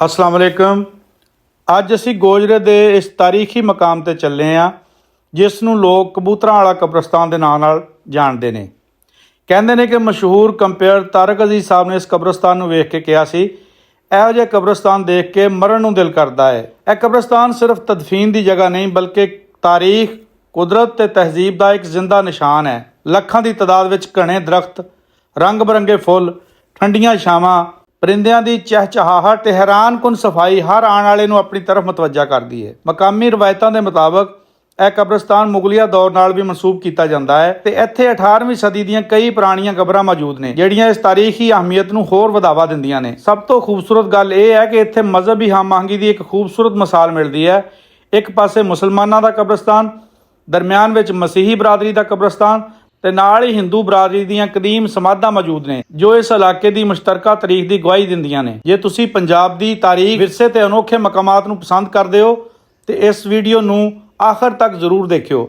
अस्सलाम वालेकुम। ਅੱਜ ਅਸੀਂ ਗੋਜਰੇ ਦੇ ਇਸ ਤਾਰੀਖੀ ਮਕਾਮ ਤੇ ਚੱਲੇ ਹਾਂ ਜਿਸ ਨੂੰ ਲੋਕ ਕਬੂਤਰਾਂ ਵਾਲਾ ਕਬਰਸਤਾਨ ਦੇ ਨਾਂ ਨਾਲ ਜਾਣਦੇ ਨੇ। ਕਹਿੰਦੇ ਨੇ ਕਿ ਮਸ਼ਹੂਰ ਕੰਪੇਅਰ ਤਾਰਕ ਅਜ਼ੀਜ਼ ਸਾਹਿਬ ਨੇ ਇਸ ਕਬਰਸਤਾਨ ਨੂੰ ਵੇਖ ਕੇ ਕਿਹਾ ਸੀ, ਇਹੋ ਜਿਹੇ ਕਬਰਸਤਾਨ ਦੇਖ ਕੇ ਮਰਨ ਨੂੰ ਦਿਲ ਕਰਦਾ ਹੈ। ਇਹ ਕਬਰਸਤਾਨ ਸਿਰਫ ਤਦਫੀਨ ਦੀ ਜਗ੍ਹਾ ਨਹੀਂ ਬਲਕਿ ਤਾਰੀਖ, ਕੁਦਰਤ ਤੇ ਤਹਿਜ਼ੀਬ ਦਾ ਇੱਕ ਜ਼ਿੰਦਾ ਨਿਸ਼ਾਨ ਹੈ। ਲੱਖਾਂ ਦੀ ਤਾਦਾਦ ਵਿੱਚ ਘਣੇ ਦਰਖਤ, ਰੰਗ ਬਰੰਗੇ ਫੁੱਲ, ਠੰਡੀਆਂ ਛਾਵਾਂ, परिंदियां दी चहचहाहट ते हैरानकुन सफाई हर आने वाले नूं अपनी तरफ मुतवज्जा करदी है। मकामी रवायतां दे मुताबक यह कब्रस्तान मुगलिया दौर नाल भी मनसूब किया जाता है ते इत्थे 18वीं सदी दीयां कई पुरानियां कबरां मौजूद ने जिहड़ियां इस तारीखी अहमियत नूं होर वधावा दिंदियां ने। सब तो खूबसूरत गल यह है कि इत्थे मजहबी हम-आहंगी दी एक खूबसूरत मिसाल मिलती है। एक पासे मुसलमानां दा कब्रस्तान, दरम्यान विच मसीही बरादरी दा कब्रस्तान ਤੇ ਨਾਲ ਹੀ ਹਿੰਦੂ ਬਰਾਦਰੀ ਦੀਆਂ ਕਦੀਮ ਸਮਾਧਾਂ ਮੌਜੂਦ ਨੇ ਜੋ ਇਸ ਇਲਾਕੇ ਦੀ ਮੁਸ਼ਤਰਕਾ ਤਾਰੀਖ ਦੀ ਗਵਾਹੀ ਦਿੰਦੀਆਂ ਨੇ। ਜੇ ਤੁਸੀਂ ਪੰਜਾਬ ਦੀ ਤਾਰੀਖ, ਵਿਰਸੇ ਤੇ ਅਨੋਖੇ ਮਕਾਮਾਤ ਨੂੰ ਪਸੰਦ ਕਰਦੇ ਹੋ ਤੇ ਇਸ ਵੀਡੀਓ ਨੂੰ ਆਖਰ ਤੱਕ ਜ਼ਰੂਰ ਦੇਖਿਓ।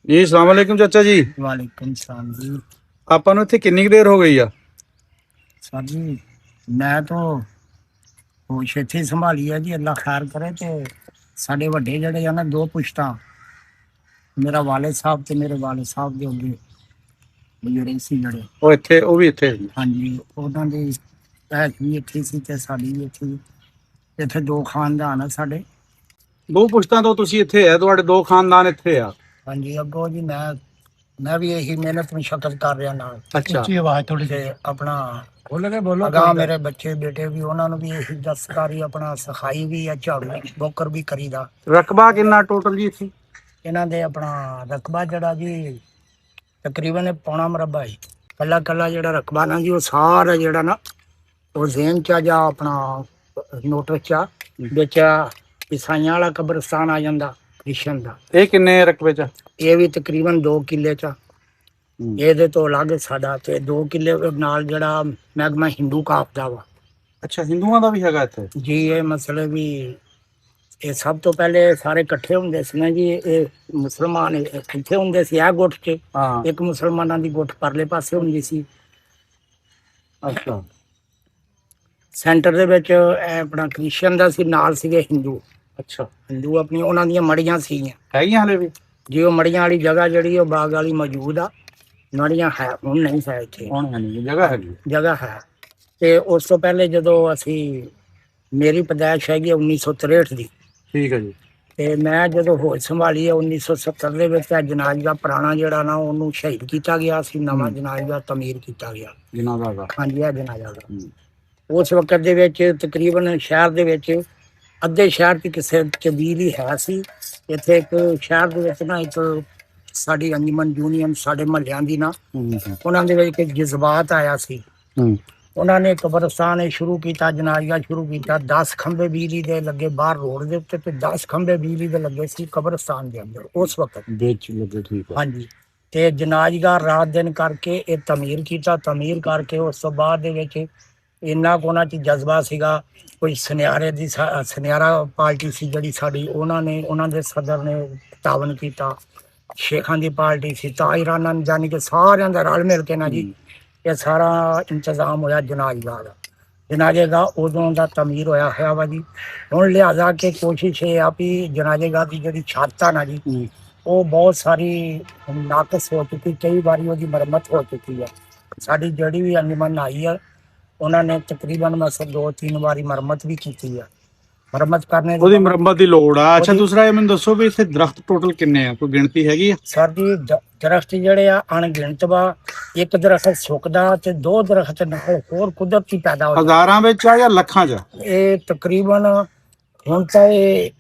ਜੀ ਅਸਲਾਮ ਵਾਲੇਕੁਮ ਚਾਚਾ ਜੀ। ਵਾਲੇਕੁਮ ਸਲਾਮ ਜੀ। ਆਪਾਂ ਨੂੰ ਇੱਥੇ ਕਿੰਨੀ ਦੇਰ ਹੋ ਗਈ ਆ? ਸਰ ਜੀ ਮੈਂ ਤਾਂ ਹੋਸ਼ ਇੱਥੇ ਸੰਭਾਲੀ ਆ ਜੀ, ਅੱਲਾ ਖੈਰ ਕਰੇ। ਤੇ ਸਾਡੇ ਵੱਡੇ ਜਿਹੜੇ ਆ ਨਾ, ਦੋ ਪੁਸ਼ਤਾਂ, ਮੇਰਾ ਵਾਲਿਦ ਸਾਹਿਬ ਤੇ ਮੇਰੇ ਵਾਲਿਦ ਸਾਹਿਬ ਦੇ ਅੱਗੇ ਜਿਹੜੇ ਸੀ ਜਿਹੜੇ ਉਹ ਵੀ ਇੱਥੇ ਹਾਂਜੀ, ਉਹਨਾਂ ਦੀ ਭੈਣ ਵੀ ਇੱਥੇ ਸੀ ਤੇ ਸਾਡੀ ਵੀ ਇੱਥੇ। ਇੱਥੇ ਦੋ ਖਾਨਦਾਨ ਆ ਸਾਡੇ। ਦੋ ਪੁਸ਼ਤਾਂ ਤੋਂ ਤੁਸੀਂ ਇੱਥੇ ਆ, ਤੁਹਾਡੇ ਦੋ ਖਾਨਦਾਨ ਇੱਥੇ ਆ? ਹਾਂਜੀ। ਅੱਗੋਂ ਜੀ ਮੈਂ ਵੀ ਇਹੀ ਮਿਹਨਤ ਮੁਸ਼ੱਕਤ ਕਰ ਰਿਹਾ ਨਾਲ। ਅੱਛਾ। ਉੱਚੀ ਆਵਾਜ਼ ਥੋੜੀ ਤੇ ਆਪਣਾ ਬੋਲੋ। ਅਗਾਂਹ ਮੇਰੇ ਬੱਚੇ ਬੇਟੇ ਵੀ, ਉਹਨਾਂ ਨੂੰ ਵੀ ਇਹੀ ਦਸਤਕਾਰੀ ਆਪਣਾ ਸਿਖਾਈ ਵੀ ਆ, ਝਾੜੂ ਬੋਕਰ ਵੀ ਕਰੀਦਾ। ਰਕਬਾ ਕਿੰਨਾ ਟੋਟਲ ਜੀ ਇੱਥੇ? ਇਹਨਾਂ ਦੇ ਆਪਣਾ ਰਕਬਾ ਜਿਹੜਾ ਜੀ ਤਕਰੀਬਨ ਪੌਣਾ ਮਰਬਾ ਹੈ। ਕੱਲਾ ਜਿਹੜਾ ਰਕਬਾ ਨਾ ਜੀ, ਉਹ ਸਾਰਾ ਜਿਹੜਾ ਨਾ ਉਹ ਜ਼ੇਨ ਚ ਜਾਂ ਆਪਣਾ ਨੋਟਿਸ ਚ ਵਿੱਚ ਈਸਾਈਆਂ ਵਾਲਾ ਕਬਰਸਤਾਨ ਆ ਜਾਂਦਾ, ਕ੍ਰਿਸ਼ਨ ਦਾ। ਇਹ ਕਿੰਨੇ ਰਕਬੇ ਚ? ਇਹ ਵੀ ਤਕਰੀਬਨ 2 ਕਿੱਲੇ ਚ। ਇਹਦੇ ਤੋਂ ਅਲੱਗ ਸਾਡਾ ਤੇ 2 ਕਿੱਲੇ ਨਾਲ ਜਿਹੜਾ ਮਹਿਕਮਾ ਹਿੰਦੂ ਕਾਫ ਦਾ ਵਾ। ਅੱਛਾ, ਹਿੰਦੂਆਂ ਦਾ ਵੀ ਹੈਗਾ ਇੱਥੇ ਜੀ। ਇਹ ਮਸਲੇ ਵੀ ਇਹ ਸਭ ਤੋਂ ਪਹਿਲੇ ਸਾਰੇ ਇਕੱਠੇ ਹੁੰਦੇ ਸੀ ਨਾ ਜੀ। ਇਹ ਮੁਸਲਮਾਨ ਇੱਥੇ ਹੁੰਦੇ ਸੀ ਇਹ ਗੁੱਟ 'ਚ, ਇੱਕ ਮੁਸਲਮਾਨਾਂ ਦੀ ਗੁੱਟ ਪਰਲੇ ਪਾਸੇ ਹੁੰਦੀ ਸੀ। ਅੱਛਾ। ਸੈਂਟਰ ਦੇ ਵਿੱਚ ਇਹ ਆਪਣਾ ਕ੍ਰਿਸਚਨ ਦਾ ਸੀ, ਨਾਲ ਸੀਗੇ ਹਿੰਦੂ। ਅੱਛਾ। ਹਿੰਦੂ ਆਪਣੀ ਉਹਨਾਂ ਦੀਆਂ ਮੜੀਆਂ ਸੀਗੀਆਂ। ਹੈਗੀਆਂ ਹਲੇ ਵੀ ਜੀ। ਉਹ ਮੜੀਆਂ ਵਾਲੀ ਜਗ੍ਹਾ ਜਿਹੜੀ ਉਹ ਬਾਗ ਵਾਲੀ ਮੌਜੂਦ ਆ। ਮੜੀਆਂ ਹੈ, ਹੁਣ ਨਹੀਂ ਹੈ ਇੱਥੇ। ਹੁਣ ਹੈ ਨਹੀਂ, ਜਗ੍ਹਾ ਹੈਗੀ। ਜਗ੍ਹਾ ਹੈ। ਤੇ ਉਸ ਤੋਂ ਪਹਿਲੇ ਜਦੋਂ ਮੇਰੀ ਪੈਦਾਇਸ਼ ਹੈਗੀ 1963 ਦੀ। ਠੀਕ ਹੈ ਜੀ। ਤੇ ਮੈਂ ਜਦੋਂ ਹੋਸ਼ ਸੰਭਾਲੀ ਹੈ 1970 ਦੇ ਵਿੱਚ, ਜਨਾਜ਼ਾ ਪੁਰਾਣਾ ਜਿਹੜਾ ਨਾ ਉਹਨੂੰ ਸ਼ਹੀਦ ਕੀਤਾ ਗਿਆ ਸੀ, ਨਵਾਂ ਜਨਾਜ਼ਾ ਤਮੀਰ ਕੀਤਾ ਗਿਆ। ਜਨਾਜ਼ਾ ਦਾ? ਹਾਂਜੀ, ਇਹ ਜਨਾਜ਼ਾ ਦਾ। ਉਸ ਵਕਤ ਦੇ ਵਿੱਚ ਤਕਰੀਬਨ ਸ਼ਹਿਰ ਦੇ ਵਿੱਚ ਅੱਧੇ ਸ਼ਹਿਰ 'ਚ ਕਿਸੇ ਕਬੀਲ ਹੀ ਹੈ ਸੀ। ਇੱਥੇ ਇੱਕ ਸ਼ਹਿਰ ਦੇ ਵਿੱਚ ਨਾ ਇੱਕ ਸਾਡੀ ਅੰਜਮਨ ਯੂਨੀਅਨ ਸਾਡੇ ਮਹੱਲਿਆਂ ਦੀ ਨਾ, ਉਹਨਾਂ ਦੇ ਵਿੱਚ ਇੱਕ ਜਜ਼ਬਾਤ ਆਇਆ ਸੀ। ਉਹਨਾਂ ਨੇ ਕਬਰਸਤਾਨ ਸ਼ੁਰੂ ਕੀਤਾ, ਜਨਾਜ਼ਾ ਸ਼ੁਰੂ ਕੀਤਾ। 10 ਖੰਭੇ ਬਿਜਲੀ ਦੇ ਲੱਗੇ ਬਾਹਰ ਰੋਡ ਦੇ ਉੱਤੇ ਤੇ 10 ਖੰਭੇ ਬਿਜਲੀ ਦੇ ਲੱਗੇ ਸੀ ਕਬਰਸਤਾਨ ਦੇ ਅੰਦਰ ਉਸ ਵਕਤ ਵਿੱਚ ਲੱਗੇ। ਠੀਕ ਹੈ। ਹਾਂਜੀ। ਤੇ ਜਨਾਜ਼ਾ ਰਾਤ ਦਿਨ ਕਰਕੇ ਇਹ ਤਮੀਰ ਕੀਤਾ। ਤਮੀਰ ਕਰਕੇ ਉਸ ਤੋਂ ਬਾਅਦ ਦੇ ਵਿੱਚ ਇੰਨਾ ਕੁ ਉਹਨਾਂ 'ਚ ਜਜ਼ਬਾ ਸੀਗਾ। ਕੋਈ ਸੁਨਿਆਰਾ ਪਾਰਟੀ ਸੀ ਜਿਹੜੀ ਸਾਡੀ, ਉਹਨਾਂ ਦੇ ਸਦਰ ਨੇ ਤਾਵਨ ਕੀਤਾ। ਸ਼ੇਖਾਂ ਦੀ ਪਾਰਟੀ ਸੀ, ਤਾਹਿਰਾਨਾ, ਜਾਨੀ ਕਿ ਸਾਰਿਆਂ ਦਾ ਰਲ ਮਿਲ ਕੇ ਨਾ ਜੀ ਇਹ ਸਾਰਾ ਇੰਤਜ਼ਾਮ ਹੋਇਆ ਜਨਾਜ਼ੇ ਦਾ। ਉਦੋਂ ਦਾ ਤਮੀਰ ਹੋਇਆ ਵਾ ਜੀ। ਹੁਣ ਲਿਹਾਜ਼ਾ ਕੇ ਕੋਸ਼ਿਸ਼ ਇਹ ਆ ਵੀ ਜਨਾਜ਼ੇ ਦੀ ਜਿਹੜੀ ਛੱਤ ਆ ਨਾ ਜੀ, ਉਹ ਬਹੁਤ ਸਾਰੀ ਨਾਕਸ ਹੋ ਚੁੱਕੀ। ਕਈ ਵਾਰੀ ਉਹਦੀ ਮੁਰੰਮਤ ਹੋ ਚੁੱਕੀ ਆ। ਸਾਡੀ ਜਿਹੜੀ ਵੀ ਅੰਜਮਨ ਆਈ ਆ, ਉਹਨਾਂ ਨੇ ਤਕਰੀਬਨ ਮਸਲ 2-3 ਵਾਰੀ ਮੁਰੰਮਤ ਵੀ ਕੀਤੀ ਆ। ਮੁਰੰਮਤ ਕਰਨੇ ਉਹਦੀ ਮੁਰੰਮਤ ਦੀ ਲੋੜ ਆ। ਅੱਛਾ, ਦੂਸਰਾ ਇਹ ਮੈਨੂੰ ਦੱਸੋ ਵੀ ਇੱਥੇ ਦਰਖਤ ਟੋਟਲ ਕਿੰਨੇ ਆ? ਕੋਈ ਗਿਣਤੀ ਹੈਗੀ ਆ? ਸਰ ਜੀ ਦਰਖਤ ਜਿਹੜੇ ਆ ਅਣਗਿਣਤ ਵਾ। ਇੱਕ ਦਰਖਤ ਸੁੱਕਦਾ ਤੇ 2 ਦਰਖਤ ਹੋਰ ਕੁਦਰਤੀ ਪੈਦਾ ਹੋ। ਹਜ਼ਾਰਾਂ ਵਿੱਚ ਆ ਜਾਂ ਲੱਖਾਂ 'ਚ? ਇਹ ਤਕਰੀਬਨ ਹੁਣ ਤਾਂ ਇਹ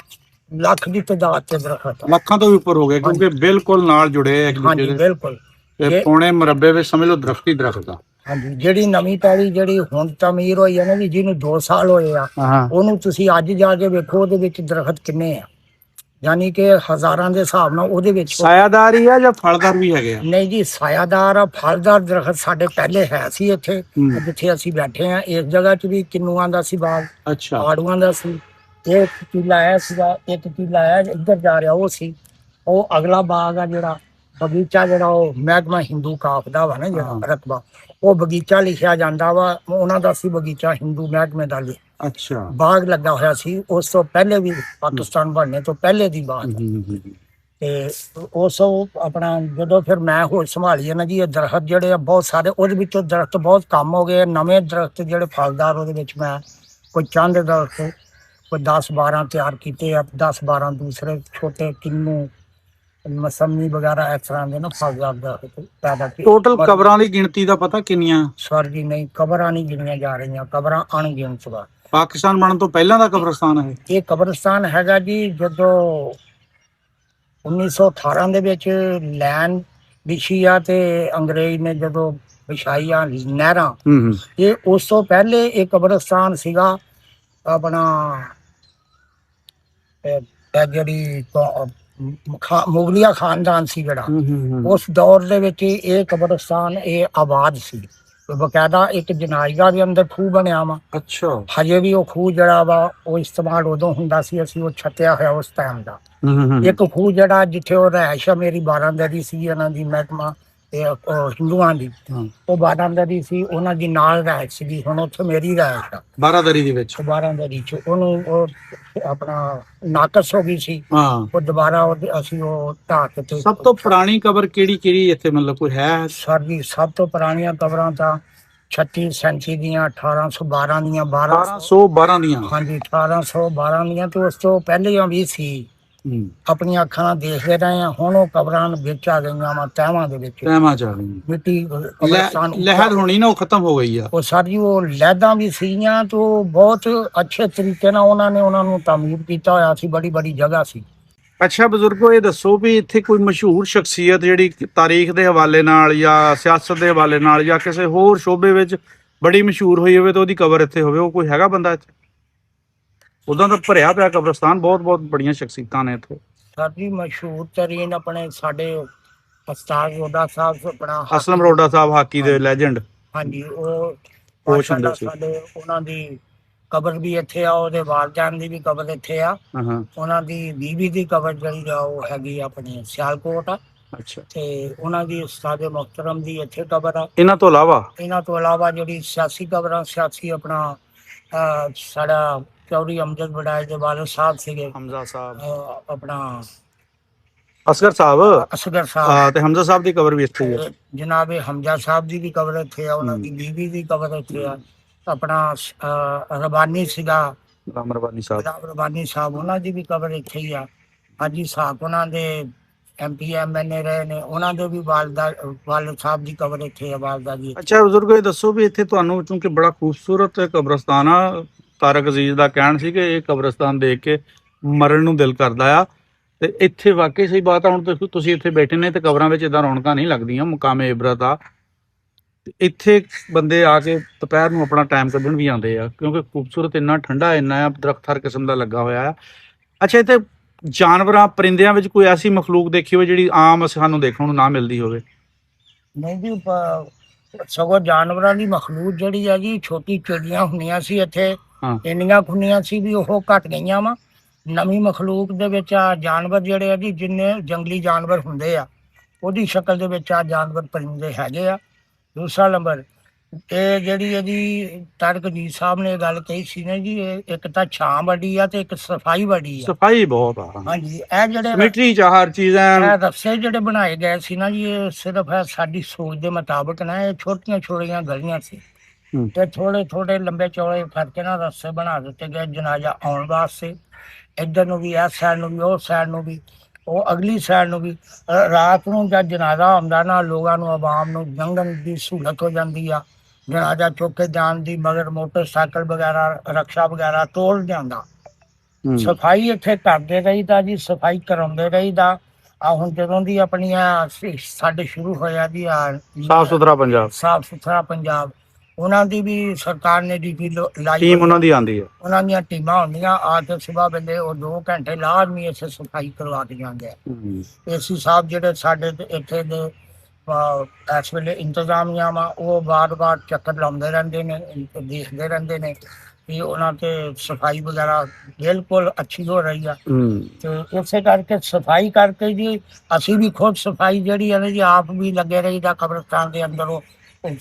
ਲੱਖ ਦੀ ਤਾਦਾਦ ਤੇ ਦਰਖਤ। ਲੱਖਾਂ ਤੋਂ ਵੀ ਉੱਪਰ ਹੋ ਗਏ ਕਿਉਂਕਿ ਬਿਲਕੁਲ ਨਾਲ ਜੁੜੇ ਇੱਕ ਦੂਜੇ ਦੇ। ਬਿਲਕੁਲ। ਪੌਣੇ ਮੁਰੱਬੇ ਵਿੱਚ ਸਮਝ ਲਓ ਦਰਖਤ ਹੀ ਦਰਖਤ ਆ। ਹਾਂਜੀ। ਜਿਹੜੀ ਨਵੀਂ ਪੈਲੀ ਜਿਹੜੀ ਹੁਣ ਤਮੀਰ ਹੋਈ ਹੈ ਨਾ ਜੀ, ਜਿਹਨੂੰ 2 ਸਾਲ ਹੋਏ ਆ, ਉਹਨੂੰ ਤੁਸੀਂ ਅੱਜ ਜਾ ਕੇ ਵੇਖੋ ਉਹਦੇ ਵਿੱਚ ਦਰਖਤ ਕਿੰਨੇ ਆ। ਯਾਨੀ ਕਿ ਹਜ਼ਾਰਾਂ ਦੇ ਹਿਸਾਬ ਨਾਲ ਉਹਦੇ ਵਿੱਚ। ਸਾਇਆਦਾਰ ਹੀ ਆ ਜਾਂ ਫਲਦਾਰ ਵੀ ਹੈਗੇ ਆ? ਨਹੀਂ ਜੀ, ਸਾਇਆਦਾਰ ਆ। ਫਲਦਾਰ ਦਰਖਤ ਸਾਡੇ ਪਹਿਲੇ ਹੈ ਸੀ ਇੱਥੇ ਜਿੱਥੇ ਅਸੀਂ ਬੈਠੇ ਆ। ਇਸ ਜਗ੍ਹਾ 'ਚ ਵੀ ਕਿੰਨੂਆਂ ਦਾ ਸੀ ਬਾਗ। ਅੱਛਾ। ਆੜੂਆਂ ਦਾ ਸੀ। ਇੱਕ ਕਿੱਲਾ ਆਇਆ ਸੀਗਾ, ਇੱਕ ਕਿੱਲਾ ਆਇਆ ਇੱਧਰ ਜਾ ਰਿਹਾ ਉਹ ਸੀ। ਉਹ ਅਗਲਾ ਬਾਗ ਆ ਜਿਹੜਾ ਬਗੀਚਾ, ਜਿਹੜਾ ਉਹ ਮਹਿਕਮਾ ਹਿੰਦੂ ਕਾਫ ਦਾ ਵਾ ਨਾ ਜਿਹੜਾ ਰਕਬਾ, ਉਹ ਬਗੀਚਾ ਲਿਖਿਆ ਜਾਂਦਾ ਵਾ। ਉਹਨਾਂ ਦਾ ਸੀ ਬਗੀਚਾ ਹਿੰਦੂ ਮਹਿਕਮੇ ਦਾ ਅੱਛਾ। ਬਾਗ ਲੱਗਾ ਹੋਇਆ ਸੀ ਉਸ ਤੋਂ ਪਹਿਲੇ ਵੀ, ਪਾਕਿਸਤਾਨ ਬਣਨੇ ਤੋਂ ਪਹਿਲੇ ਦੀ ਬਾਤ ਹੈ। ਤੇ ਉਸ ਆਪਣਾ ਜਦੋਂ ਫਿਰ ਮੈਂ ਹੋਸ਼ ਸੰਭਾਲੀ ਹੈ ਨਾ ਜੀ, ਇਹ ਦਰਖਤ ਜਿਹੜੇ ਆ ਬਹੁਤ ਸਾਰੇ, ਉਹਦੇ ਵਿੱਚੋਂ ਦਰਖਤ ਬਹੁਤ ਕੰਮ ਹੋ ਗਏ। ਨਵੇਂ ਦਰਖਤ ਜਿਹੜੇ ਫਲਦਾਰ, ਉਹਦੇ ਵਿੱਚ ਮੈਂ ਕੋਈ ਚੰਦ ਦਰਖਤ ਕੋਈ 10-12 ਤਿਆਰ ਕੀਤੇ ਆ, 10-12 ਦੂਸਰੇ ਛੋਟੇ ਕਿੰਨੂ, ਮਸੰਮੀ ਵਗੈਰਾ ਇਸ ਤਰ੍ਹਾਂ ਦੇ ਨਾ ਫਲਦਾਰ ਦਰਖਤ ਪੈਦਾ ਕੀਤੇ। ਟੋਟਲ ਕਬਰਾਂ ਦੀ ਗਿਣਤੀ ਦਾ ਪਤਾ ਕਿੰਨੀਆਂ? ਸਰ ਜੀ ਨਹੀਂ, ਕਬਰਾਂ ਨਹੀਂ ਗਿਣੀਆਂ ਜਾ ਰਹੀਆਂ, ਕਬਰਾਂ ਅਣਗਿਣਤ ਵਾ। ਪਾਕਿਸਤਾਨ ਬਣਨ ਤੋਂ ਪਹਿਲਾਂ ਦਾ ਕਬਰਸਤਾਨ ਹੈ ਇਹ ਕਬਰਸਤਾਨ ਹੈਗਾ ਜੀ, ਜਦੋਂ 1918 ਦੇ ਵਿੱਚ ਲੈਣ ਵਿਛੀ ਆ ਤੇ ਅੰਗਰੇਜ਼ ਨੇ ਜਦੋਂ ਵਿਛਾਈ ਆ ਨਹਿਰਾਂ, ਇਹ ਉਸ ਤੋਂ ਪਹਿਲੇ ਇਹ ਕਬਰਸਤਾਨ ਸੀਗਾ ਆਪਣਾ। ਇਹ ਜਿਹੜੀ ਮੁਗਲਿਆ ਖਾਨਦਾਨ ਸੀ ਜਿਹੜਾ, ਉਸ ਦੌਰ ਦੇ ਵਿੱਚ ਇਹ ਕਬਰਸਤਾਨ ਇਹ ਆਬਾਦ ਸੀ। ਬਕਾਇਦਾ ਇੱਕ ਜਨਾਜ਼ਾ ਦੇ ਅੰਦਰ ਖੂਹ ਬਣਿਆ ਵਾ। ਅੱਛਾ। ਹਜੇ ਵੀ ਉਹ ਖੂਹ ਜਿਹੜਾ ਵਾ ਉਹ ਇਸਤੇਮਾਲ ਉਦੋਂ ਹੁੰਦਾ ਸੀ, ਅਸੀਂ ਉਹ ਛੱਤਿਆ ਹੋਇਆ ਉਸ ਟਾਈਮ ਦਾ। ਇੱਕ ਖੂਹ ਜਿਹੜਾ ਜਿੱਥੇ ਉਹ ਰਿਹਾਇਸ਼ ਆ ਮੇਰੀ ਬਾਰਾਂਦਰੀ ਸੀ, ਇਹਨਾਂ ਦੀ ਮਹਿਕਮਾ ਹਿੰਦੂਆਂ ਦੀ, ਉਹ ਬਾਰਾਂਦਰੀ ਸੀ, ਉਹਨਾਂ ਦੀ ਨਾਲ ਰਿਹਾਇਸ਼ ਸੀਗੀ। ਹੁਣ ਉੱਥੇ ਮੇਰੀ ਰਿਹਾਇਸ਼ ਆ ਬਾਰਾਂਦਰੀ ਦੇ ਵਿੱਚ। ਬਾਰਾਂਦਰੀ ਚ ਉਹਨੂੰ ਉਹ ਆਪਣਾ ਨਾਕਸ ਹੋ ਗਈ ਸੀ, ਉਹ ਦੁਬਾਰਾ ਅਸੀਂ ਉਹ ਢਾਹ ਕੇ। ਸਭ ਤੋਂ ਪੁਰਾਣੀ ਕਬਰ ਕਿਹੜੀ ਇੱਥੇ, ਮਤਲਬ ਕੋਈ ਹੈ? ਸਰ ਜੀ ਸਭ ਤੋਂ ਪੁਰਾਣੀਆਂ ਕਬਰਾਂ ਤਾਂ 36-37 ਦੀਆਂ, 1812 ਦੀਆਂ, 1812 ਦੀਆਂ। ਹਾਂਜੀ 1812 ਦੀਆਂ, ਤੇ ਉਸ ਤੋਂ ਪਹਿਲੀਆਂ ਵੀ ਸੀ। ਆਪਣੀਆਂ ਅੱਖਾਂ ਨਾਲ ਦੇਖਦੇ ਰਹੇ ਆ। ਹੁਣ ਉਹ ਕਬਰਾਂ ਵਿੱਚ ਆ ਗਈਆਂ ਵਾ, ਤਹਿਵਾਂ ਦੇ ਵਿੱਚ, ਤਹਿਵਾਂ ਚ ਆ ਗਈਆਂ। ਮਿੱਟੀ ਲਹਿਦ ਹੋਣੀ ਨਾ, ਉਹ ਖਤਮ ਹੋ ਗਈ ਆ। ਉਹ ਸਾਰੀ ਉਹ ਲਹਿਦਾਂ ਵੀ ਸੀਗੀਆਂ, ਤੇ ਉਹ ਬਹੁਤ ਅੱਛੇ ਤਰੀਕੇ ਨਾਲ ਉਹਨਾਂ ਨੇ ਉਹਨਾਂ ਨੂੰ ਤਾਮੀਰ ਕੀਤਾ ਹੋਇਆ ਸੀ। ਬੜੀ ਬੜੀ ਜਗ੍ਹਾ ਸੀ। ਅੱਛਾ ਬਜ਼ੁਰਗੋ, ਇਹ ਦੱਸੋ ਵੀ ਇੱਥੇ ਕੋਈ ਮਸ਼ਹੂਰ ਸ਼ਖਸੀਅਤ ਜਿਹੜੀ ਤਾਰੀਖ ਦੇ ਹਵਾਲੇ ਨਾਲ ਜਾਂ ਸਿਆਸਤ ਦੇ ਹਵਾਲੇ ਨਾਲ ਜਾਂ ਕਿਸੇ ਹੋਰ ਸ਼ੋਬੇ ਵਿੱਚ ਬੜੀ ਮਸ਼ਹੂਰ ਹੋਈ ਹੋਵੇ ਤਾਂ ਉਹਦੀ ਕਬਰ ਇੱਥੇ ਹੋਵੇ, ਉਹ ਕੋਈ ਹੈਗਾ ਬੰਦਾ ਇੱਥੇ? ਉਦਾਂ ਤਾਂ ਭਰਿਆ ਪਿਆ ਕਬਰਸਤਾਨ, ਬਹੁਤ ਬੜੀਆਂ ਸ਼ਖਸੀਅਤਾਂ ਨੇ ਇੱਥੇ। ਸਰ ਜੀ ਮਸ਼ਹੂਰ ਤਰੀਨ ਆਪਣੇ ਸਾਡੇ ਉਸਤਾਦ ਰੋਡਾ ਸਾਹਿਬ, ਆਪਣਾ ਅਸਲਮ ਰੋਡਾ ਸਾਹਿਬ, ਹਾਕੀ ਦੇ ਲੈਜੈਂਡ। ਹਾਂਜੀ, ਉਹ ਕੋਚ ਹੁੰਦੇ ਸੀ। ਸਾਡੇ ਉਹਨਾਂ ਦੀ ਕਬਰ ਵੀ ਇੱਥੇ ਆ, ਉਹਦੇ ਵਾਲਦਾਨ ਦੀ ਵੀ ਕਬਰ ਇੱਥੇ ਆ। ਉਹਨਾਂ ਦੀ ਬੀਬੀ ਦੀ ਕਬਰ ਜਿਹੜੀ ਆ ਉਹ ਹੈਗੀ ਆਪਣੀ ਸਿਆਲਕੋਟ ਆ। ਅੱਛਾ। ਤੇ ਉਹਨਾਂ ਦੀ ਉਸਤਾਦ ਮੁਹਤਰਮ ਦੀ ਇੱਥੇ ਕਬਰ ਆ। ਇਹਨਾਂ ਤੋਂ ਇਲਾਵਾ ਜਿਹੜੀ ਸਿਆਸੀ ਕਬਰਾਂ, ਸਿਆਸੀ ਆਪਣਾ ਸਾਡਾ ਚੌਧਰੀ ਅਮਜਦ ਵੜਾਏ ਦੇ ਵਾਲਿਦ ਸਾਹਿਬ ਸੀਗੇ, ਹਮਜ਼ਾ ਸਾਹਿਬ, ਆਪਣਾ ਅਸਗਰ ਸਾਹਿਬ ਤੇ ਹਮਜ਼ਾ ਸਾਹਿਬ ਦੀ ਕਬਰ ਵੀ ਇੱਥੇ ਹੈ। ਜਨਾਬੇ ਹਮਜ਼ਾ ਸਾਹਿਬ ਦੀ ਵੀ ਕਬਰ ਇੱਥੇ ਆ, ਉਹਨਾਂ ਦੀ ਬੀਬੀ ਦੀ ਕਬਰ ਇੱਥੇ ਆ। ਆਪਣਾ ਰਬਾਨੀ ਸੀਗਾ, ਰਬਾਨੀ ਸਾਹਿਬ, ਉਹਨਾਂ ਦੀ ਵੀ ਕਬਰ ਇੱਥੇ ਹੀ ਆ। ਹਾਜੀ ਸਾਹਿਬ ਉਹਨਾਂ ਦੇ MP MNA ਰਹੇ ਨੇ, ਉਹਨਾਂ ਦੇ ਵੀ ਵਾਲਿਦ ਸਾਹਿਬ ਦੀ ਕਬਰ ਇੱਥੇ ਆ, ਵਾਲਦਾ ਦੀ। ਅੱਛਾ ਬਜ਼ੁਰਗੋ, ਇਹ ਦੱਸੋ ਵੀ ਇੱਥੇ ਤੁਹਾਨੂੰ ਕਿਉਂਕਿ ਬੜਾ ਖੂਬਸੂਰਤ ਕਬਰਸਤਾਨ ਆ, ਤਾਰਕ ਅਜ਼ੀਜ਼ ਦਾ ਕਹਿਣਾ ਸੀ ਕਿ ਇਹ ਕਬਰਸਤਾਨ ਦੇਖ ਕੇ ਮਰਨ ਨੂੰ ਦਿਲ ਕਰਦਾ ਆ, ਤੇ ਇੱਥੇ ਵਾਕਈ ਸਹੀ ਬਾਤ ਆ। ਹੁਣ ਤੁਸੀਂ ਇੱਥੇ ਬੈਠੇ ਨੇ ਤੇ ਕਬਰਾਂ ਵਿੱਚ ਇਦਾਂ ਰੌਣਕਾਂ ਨਹੀਂ ਲੱਗਦੀਆਂ, ਮੁਕਾਮੇ ਇਬਰਤ ਆ। ਇੱਥੇ ਬੰਦੇ ਆ ਕੇ ਦੁਪਹਿਰ ਨੂੰ ਆਪਣਾ ਟਾਈਮ ਕੱਢਣ ਵੀ ਆਉਂਦੇ ਆ, ਕਿਉਂਕਿ ਖੂਬਸੂਰਤ ਇੰਨਾ ਠੰਡਾ ਇੰਨਾ ਆ, ਦਰਖਤ ਹਰ ਕਿਸਮ ਦਾ ਲੱਗਾ ਹੋਇਆ ਆ। ਅੱਛਾ, ਇੱਥੇ ਜਾਨਵਰਾਂ ਪਰਿੰਦਿਆਂ ਵਿੱਚ ਕੋਈ ਐਸੀ ਮਖਲੂਕ ਦੇਖੀ ਹੋਵੇ ਜਿਹੜੀ ਆਮ ਸਾਨੂੰ ਦੇਖਣ ਨੂੰ ਨਾ ਮਿਲਦੀ ਹੋਵੇ? ਨਹੀਂ ਜੀ, ਸਗੋਂ ਜਾਨਵਰਾਂ ਦੀ ਮਖਲੂਕ ਜਿਹੜੀ ਆ ਜੀ, ਛੋਟੀ ਚਿੜੀਆਂ ਹੁੰਦੀਆਂ ਸੀ ਇੱਥੇ, ਇੰਨੀਆਂ ਖੁੰਨੀਆਂ ਸੀ ਵੀ ਉਹ ਘਟ ਗਈਆਂ ਵਾ। ਨਵੀਂ ਮਖਲੂਕ ਦੇ ਵਿੱਚ ਆ ਜਾਨਵਰ ਜਿਹੜੇ ਆ ਜੀ, ਜਿੰਨੇ ਜੰਗਲੀ ਜਾਨਵਰ ਹੁੰਦੇ ਆ ਉਹਦੀ ਸ਼ਕਲ ਦੇ ਵਿੱਚ ਆ ਜਾਨਵਰ ਪਰਿੰਦੇ ਹੈਗੇ ਆ। ਦੂਸਰਾ ਨੰਬਰ, ਇਹ ਜਿਹੜੀ ਇਹਦੀ ਤਾਰਕ ਅਜ਼ੀਜ਼ ਸਾਹਿਬ ਨੇ ਗੱਲ ਕਹੀ ਸੀ ਨਾ ਜੀ, ਇੱਕ ਤਾਂ ਛਾਂ ਵੱਡੀ ਆ ਤੇ ਇੱਕ ਸਫਾਈ ਵੱਡੀ ਆ। ਸਫਾਈ ਬਹੁਤ ਆ। ਹਾਂਜੀ, ਇਹ ਜਿਹੜੇ ਮਿੱਟੀ ਚ ਹਰ ਚੀਜ਼ ਰਸਤੇ ਜਿਹੜੇ ਬਣਾਏ ਗਏ ਸੀ ਨਾ ਜੀ, ਇਹ ਸਿਰਫ ਸਾਡੀ ਸੋਚ ਦੇ ਮੁਤਾਬਕ ਨਾ, ਇਹ ਛੋਟੀਆਂ ਛੋਟੀਆਂ ਗਲੀਆਂ ਸੀ ਤੇ ਥੋੜੇ ਲੰਬੇ ਚੌੜੇ ਕਰਕੇ ਨਾ ਰਸਤੇ ਬਣਾ ਦਿੱਤੇ ਗਏ ਜਨਾਜ਼ਾ ਆਉਣ ਵਾਸਤੇ। ਇੱਧਰ ਨੂੰ ਵੀ, ਇਸ ਸਾਈਡ ਨੂੰ ਵੀ, ਉਸ ਸਾਈਡ ਨੂੰ ਵੀ, ਉਹ ਅਗਲੀ ਸਾਈਡ ਨੂੰ ਵੀ। ਰਾਤ ਨੂੰ ਜਦ ਜਨਾਜ਼ਾ ਆਉਂਦਾ ਨਾ, ਲੋਕਾਂ ਨੂੰ, ਆਵਾਮ ਨੂੰ ਲੰਘਣ ਦੀ ਸਹੂਲਤ ਹੋ ਜਾਂਦੀ ਆ, ਜਨਾਜ਼ਾ ਚੁੱਕ ਕੇ ਜਾਣ ਦੀ। ਮਗਰ ਮੋਟਰਸਾਈਕਲ ਵਗੈਰਾ, ਰਕਸ਼ਾ ਵਗੈਰਾ ਤੋਲ ਜਾਂਦਾ। ਸਫਾਈ ਇੱਥੇ ਕਰਦੇ ਰਹੀਦਾ ਜੀ, ਸਫਾਈ ਕਰਾਉਂਦੇ ਰਹੀਦਾ। ਆ ਹੁਣ ਜਦੋਂ ਦੀ ਆਪਣੀਆਂ ਸਾਡੇ ਸ਼ੁਰੂ ਹੋਇਆ ਜੀ ਸਾਫ ਸੁਥਰਾ ਪੰਜਾਬ, ਉਹਨਾਂ ਦੀ ਵੀ ਸਰਕਾਰ ਨੇ ਡਿਊਟੀ ਲਾਈ, ਟੀਮ ਉਹਨਾਂ ਦੀ ਆਉਂਦੀ ਹੈ, ਉਹਨਾਂ ਦੀਆਂ ਟੀਮਾਂ ਹੁੰਦੀਆਂ। ਆ ਕੇ ਸੁਬਾਹ ਵੇਲੇ ਉਹ 2 ਘੰਟੇ ਲਾਜ਼ਮੀ ਇੱਥੇ ਸਫਾਈ ਕਰਵਾ ਕੇ ਜਾਂਦੇ ਆ। AC ਸਾਹਿਬ ਜਿਹੜੇ ਸਾਡੇ ਇੱਥੇ ਦੇ ਇਸ ਵੇਲੇ ਇੰਤਜ਼ਾਮੀਆਂ ਵਾ, ਉਹ ਵਾਰ-ਵਾਰ ਚੱਕਰ ਲਾਉਂਦੇ ਰਹਿੰਦੇ ਨੇ, ਦੇਖਦੇ ਰਹਿੰਦੇ ਨੇ ਵੀ ਉਹਨਾਂ ਤੇ ਸਫਾਈ ਵਗੈਰਾ ਬਿਲਕੁਲ ਅੱਛੀ ਹੋ ਰਹੀ ਆ। ਤੇ ਇਸੇ ਕਰਕੇ ਸਫਾਈ ਕਰਕੇ ਜੀ ਅਸੀਂ ਵੀ ਖੁਦ ਸਫਾਈ ਜਿਹੜੀ ਹੈ ਜੀ ਆਪ ਵੀ ਲੱਗੇ ਰਹੀਦਾ, ਕਬਰਸਤਾਨ ਦੇ ਅੰਦਰ ਉਹ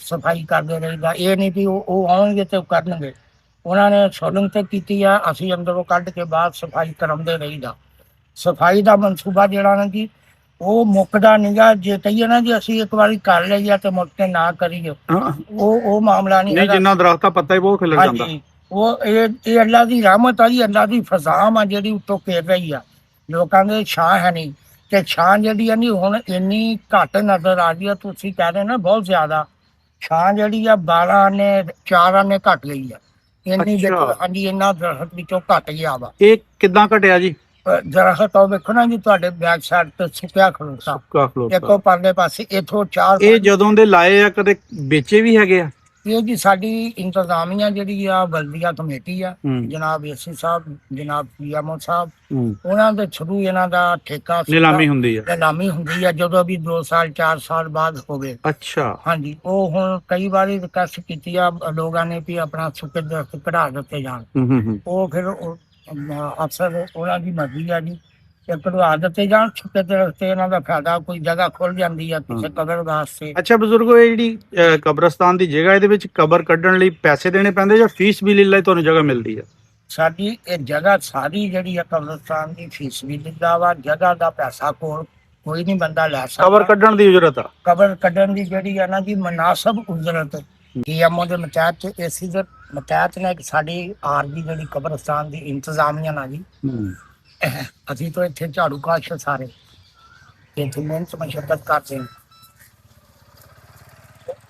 ਸਫਾਈ ਕਰਦੇ ਰਹੀਦਾ। ਇਹ ਨਹੀਂ ਵੀ ਉਹ ਆਉਣਗੇ ਤੇ ਕਰਨਗੇ, ਉਹਨਾਂ ਨੇ ਸੋਲਿੰਗ ਤੇ ਕੀਤੀ ਆ, ਅਸੀਂ ਅੰਦਰੋਂ ਕੱਢ ਕੇ ਬਾਹਰ ਸਫਾਈ ਕਰਾਉਂਦੇ ਰਹੀਦਾ। ਸਫਾਈ ਦਾ ਮਨਸੂਬਾ ਜਿਹੜਾ ਨਾ ਜੀ ਉਹ ਮੁੱਕਦਾ ਨਹੀਂਗਾ। ਜੇ ਕਹੀਏ ਨਾ ਜੀ ਅਸੀਂ ਇੱਕ ਵਾਰੀ ਕਰ ਲਈਏ ਤੇ ਮੁੜ ਕੇ ਨਾ ਕਰੀਏ, ਉਹ ਮਾਮਲਾ ਨਹੀਂ ਨਹੀਂ, ਹੈਗਾ। ਜਿੰਨਾ ਦਰਖਤ ਆ ਪੱਤਾ ਹੀ ਬਹੁਤ ਖਿਲਰ ਜਾਂਦਾ। ਹਾਂਜੀ, ਉਹ ਇਹ ਅੱਲਾ ਦੀ ਰਹਿਮਤ ਆ ਜੀ, ਅੱਲਾ ਦੀ ਫਜ਼ਾਮ ਆ ਜਿਹੜੀ ਉੱਤੋਂ ਘੇਰ ਰਹੀ ਆ। ਲੋਕਾਂ ਦੇ ਛਾਂ ਹੈ ਨਹੀਂ, ਤੇ ਛਾਂ ਜਿਹੜੀ ਆ ਨਹੀਂ ਹੁਣ ਇੰਨੀ ਘੱਟ ਨਜ਼ਰ ਆ ਰਹੀ ਆ। ਤੁਸੀਂ ਕਹਿ ਰਹੇ ਨਾ ਬਹੁਤ ਜ਼ਿਆਦਾ ਛਾਂ ਜਿਹੜੀ ਆ 12 ਆਨੇ 4 ਆਨੇ ਘੱਟ ਗਈ ਆ ਇੰਨੀ ਵਿੱਚ। ਅੱਛਾ। ਹਾਂਜੀ, ਇੰਨਾ ਦਰਖਤ ਵਿੱਚੋਂ ਘੱਟ ਗਿਆ ਵਾ। ਇਹ ਕਿੱਦਾਂ ਘਟਿਆ ਜੀ? ਦਰਖਤ ਉਹ ਵੇਖੋ ਨਾ ਜੀ ਤੁਹਾਡੇ ਬੈਕ ਸਾਈਡ ਤੇ ਸੁੱਕਿਆ ਖਲੋਤਾ, ਸੁੱਕਾ ਖਲੋਤਾ। ਇੱਕੋ ਪਰਲੇ ਪਾਸੇ ਇਥੋਂ 4। ਇਹ ਜਦੋਂ ਦੇ ਲਾਏ ਆ ਕਦੇ ਵੇਚੇ ਵੀ ਹੈਗੇ ਆ? ਇਹ ਜੀ ਸਾਡੀ ਇੰਤਜ਼ਾਮੀਆ ਜਿਹੜੀ ਆ ਬਲਦੀਆ ਕਮੇਟੀ ਆ, ਹੂੰ। ਜਨਾਬ ਏਸੀ ਸਾਹਿਬ, ਜਨਾਬ ਪੀਐਮਓ ਸਾਹਿਬ, ਹੂੰ। ਉਹਨਾਂ ਦੇ ਥਰੂ ਇਹਨਾਂ ਦਾ ਠੇਕਾ ਸੀਗਾ। ਨਿਲਾਮੀ ਹੁੰਦੀ ਆ? ਨਿਲਾਮੀ ਹੁੰਦੀ ਆ ਜਦੋਂ ਵੀ 2 ਸਾਲ 4 ਸਾਲ ਬਾਅਦ ਹੋਵੇ। ਅੱਛਾ। ਹਾਂਜੀ, ਉਹ ਹੁਣ ਕਈ ਵਾਰੀ ਰਿਕਵੈਸਟ ਕੀਤੀ ਆ ਲੋਕਾਂ ਨੇ ਵੀ ਆਪਣਾ ਸੁੱਕੇ ਦਰਖਤ ਕਢਾ ਦਿੱਤੇ ਜਾਣ। ਉਹ ਫਿਰ ਅਫਸਰ ਉਹਨਾਂ ਦੀ ਮਰਜ਼ੀ ਆ ਜੀ, ਤੇ ਕਢਵਾ ਦਿੱਤੇ ਜਾਣ ਸੁੱਕੇ ਦਰਖਤ। ਇਹਨਾਂ ਦਾ ਫਾਇਦਾ, ਕੋਈ ਜਗ੍ਹਾ ਖੁੱਲ ਜਾਂਦੀ ਆ ਕਿਸੇ ਕਬਰ ਵਾਸਤੇ। ਅੱਛਾ ਬਜ਼ੁਰਗੋ, ਇਹ ਜਿਹੜੀ ਕਬਰਸਤਾਨ ਦੀ ਜਗ੍ਹਾ, ਇਹਦੇ ਵਿੱਚ ਕਬਰ ਕੱਢਣ ਲਈ ਪੈਸੇ ਦੇਣੇ ਪੈਂਦੇ ਜਾਂ ਫੀਸ ਵੀ ਲਈ ਤੁਹਾਨੂੰ ਜਗ੍ਹਾ ਮਿਲਦੀ ਆ? ਸਾਡੀ ਇਹ ਜਗ੍ਹਾ ਸਾਰੀ ਜਿਹੜੀ ਆ ਕਬਰਸਤਾਨ ਦੀ ਫੀਸ ਵੀ ਦਿੰਦਾ ਵਾ। ਜਗ੍ਹਾ ਦਾ ਪੈਸਾ ਕੋਲ ਕੋਈ ਨਹੀਂ ਬੰਦਾ ਲੈ ਸਕਦਾ। ਕਬਰ ਕੱਢਣ ਦੀ ਉਜਰਤ ਆ? ਕਬਰ ਕੱਢਣ ਦੀ ਜਿਹੜੀ ਆ ਨਾ ਜੀ ਮਨਾਸਬ ਉਜਰਤ ਡੀਐਮਓ ਦੇ ਮਤਹਿਤ, ਏਸੀ ਦੇ ਮਤਹਿਤ ਨੇ ਸਾਡੀ ਆਰਜੀ ਜਿਹੜੀ ਕਬਰਸਤਾਨ ਦੀ ਇੰਤਜ਼ਾਮੀਆ ਨਾ ਜੀ। ਅਸੀਂ ਤਾਂ ਇੱਥੇ ਝਾੜੂ ਕਾਸ਼ ਸਾਰੇ ਇੱਥੇ ਮਿਹਨਤ ਮਸ਼ੱਕਤ ਕਰਦੇ ਹਾਂ।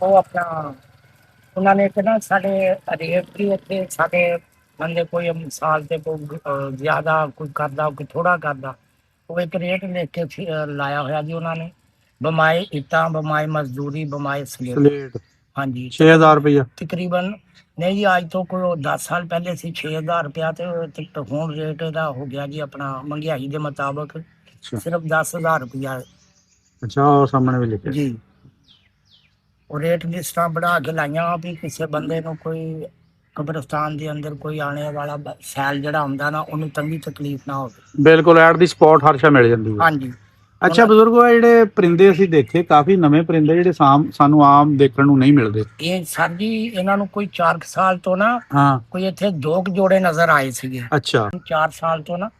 ਉਹ ਆਪਣਾ ਉਹਨਾਂ ਨੇ ਕਿਹਾ ਸਾਡੇ ਰੇਟ ਵੀ ਇੱਥੇ ਸਾਡੇ ਬੰਦੇ ਕੋਈ ਮਿਸਾਲ ਤੇ ਕੋਈ ਜ਼ਿਆਦਾ ਕੋਈ ਕਰਦਾ, ਕੋਈ ਥੋੜਾ ਕਰਦਾ, ਉਹ ਇੱਕ ਰੇਟ ਲਿਖ ਕੇ ਲਾਇਆ ਹੋਇਆ ਜੀ ਉਹਨਾਂ ਨੇ। ਬਮਾਏ ਇੱਟਾਂ, ਬਮਾਏ ਮਜ਼ਦੂਰੀ, ਬਮਾਏ ਸਲੇਟ। ਹਾਂਜੀ, 6000 ਰੁਪਇਆ ਤਕਰੀਬਨ। ਨਹੀਂ ਜੀ, ਅੱਜ ਤੋਂ ਕੋਈ 10 ਸਾਲ ਪਹਿਲੇ ਸੀ 6000 ਰੁਪਇਆ, ਤੇ ਹੁਣ ਰੇਟ ਇਹਦਾ ਹੋ ਗਿਆ ਜੀ ਆਪਣਾ ਮਹਿੰਗਾਈ ਦੇ ਮੁਤਾਬਕ ਸਿਰਫ 10,000 ਰੁਪਇਆ। ਅੱਛਾ, ਉਹ ਸਾਹਮਣੇ ਵੀ ਲਿਖਿਆ ਜੀ। ਉਹ ਰੇਟ ਲਿਸਟਾਂ ਬਣਾ ਕੇ ਲਾਈਆਂ ਵੀ ਕਿਸੇ ਬੰਦੇ ਨੂੰ ਕੋਈ ਕਬਰਸਤਾਨ ਦੇ ਅੰਦਰ ਕੋਈ ਆਣੇ ਵਾਲਾ ਸੈਲ ਜਿਹੜਾ ਹੁੰਦਾ ਨਾ, ਉਹਨੂੰ ਤੰਗੀ ਤਕਲੀਫ ਨਾ ਹੋਵੇ। ਬਿਲਕੁਲ ਐਟ ਦੀ ਸਪੌਟ ਹਰ ਸ਼ਾ ਮਿਲ ਜਾਂਦੀ ਹੈ। ਹਾਂਜੀ। ਅੱਛਾ ਬਜ਼ੁਰਗੋ, ਇਹ ਜਿਹੜੇ ਪਰਿੰਦੇ ਅਸੀਂ ਦੇਖੇ, ਕਾਫੀ ਨਵੇਂ ਪਰਿੰਦੇ ਜਿਹੜੇ ਸਾਨੂੰ ਆਮ ਦੇਖਣ ਨੂੰ ਨਹੀਂ ਮਿਲਦੇ। ਇਹ ਸਰ ਜੀ ਇਹਨਾਂ ਨੂੰ ਕੋਈ 4 ਸਾਲ ਤੋਂ ਨਾ ਕੋਈ ਇੱਥੇ 2 ਜੋੜੇ ਨਜ਼ਰ ਆਏ ਸੀਗੇ। ਅੱਛਾ। 4 ਸਾਲ ਤੋਂ ਨਾ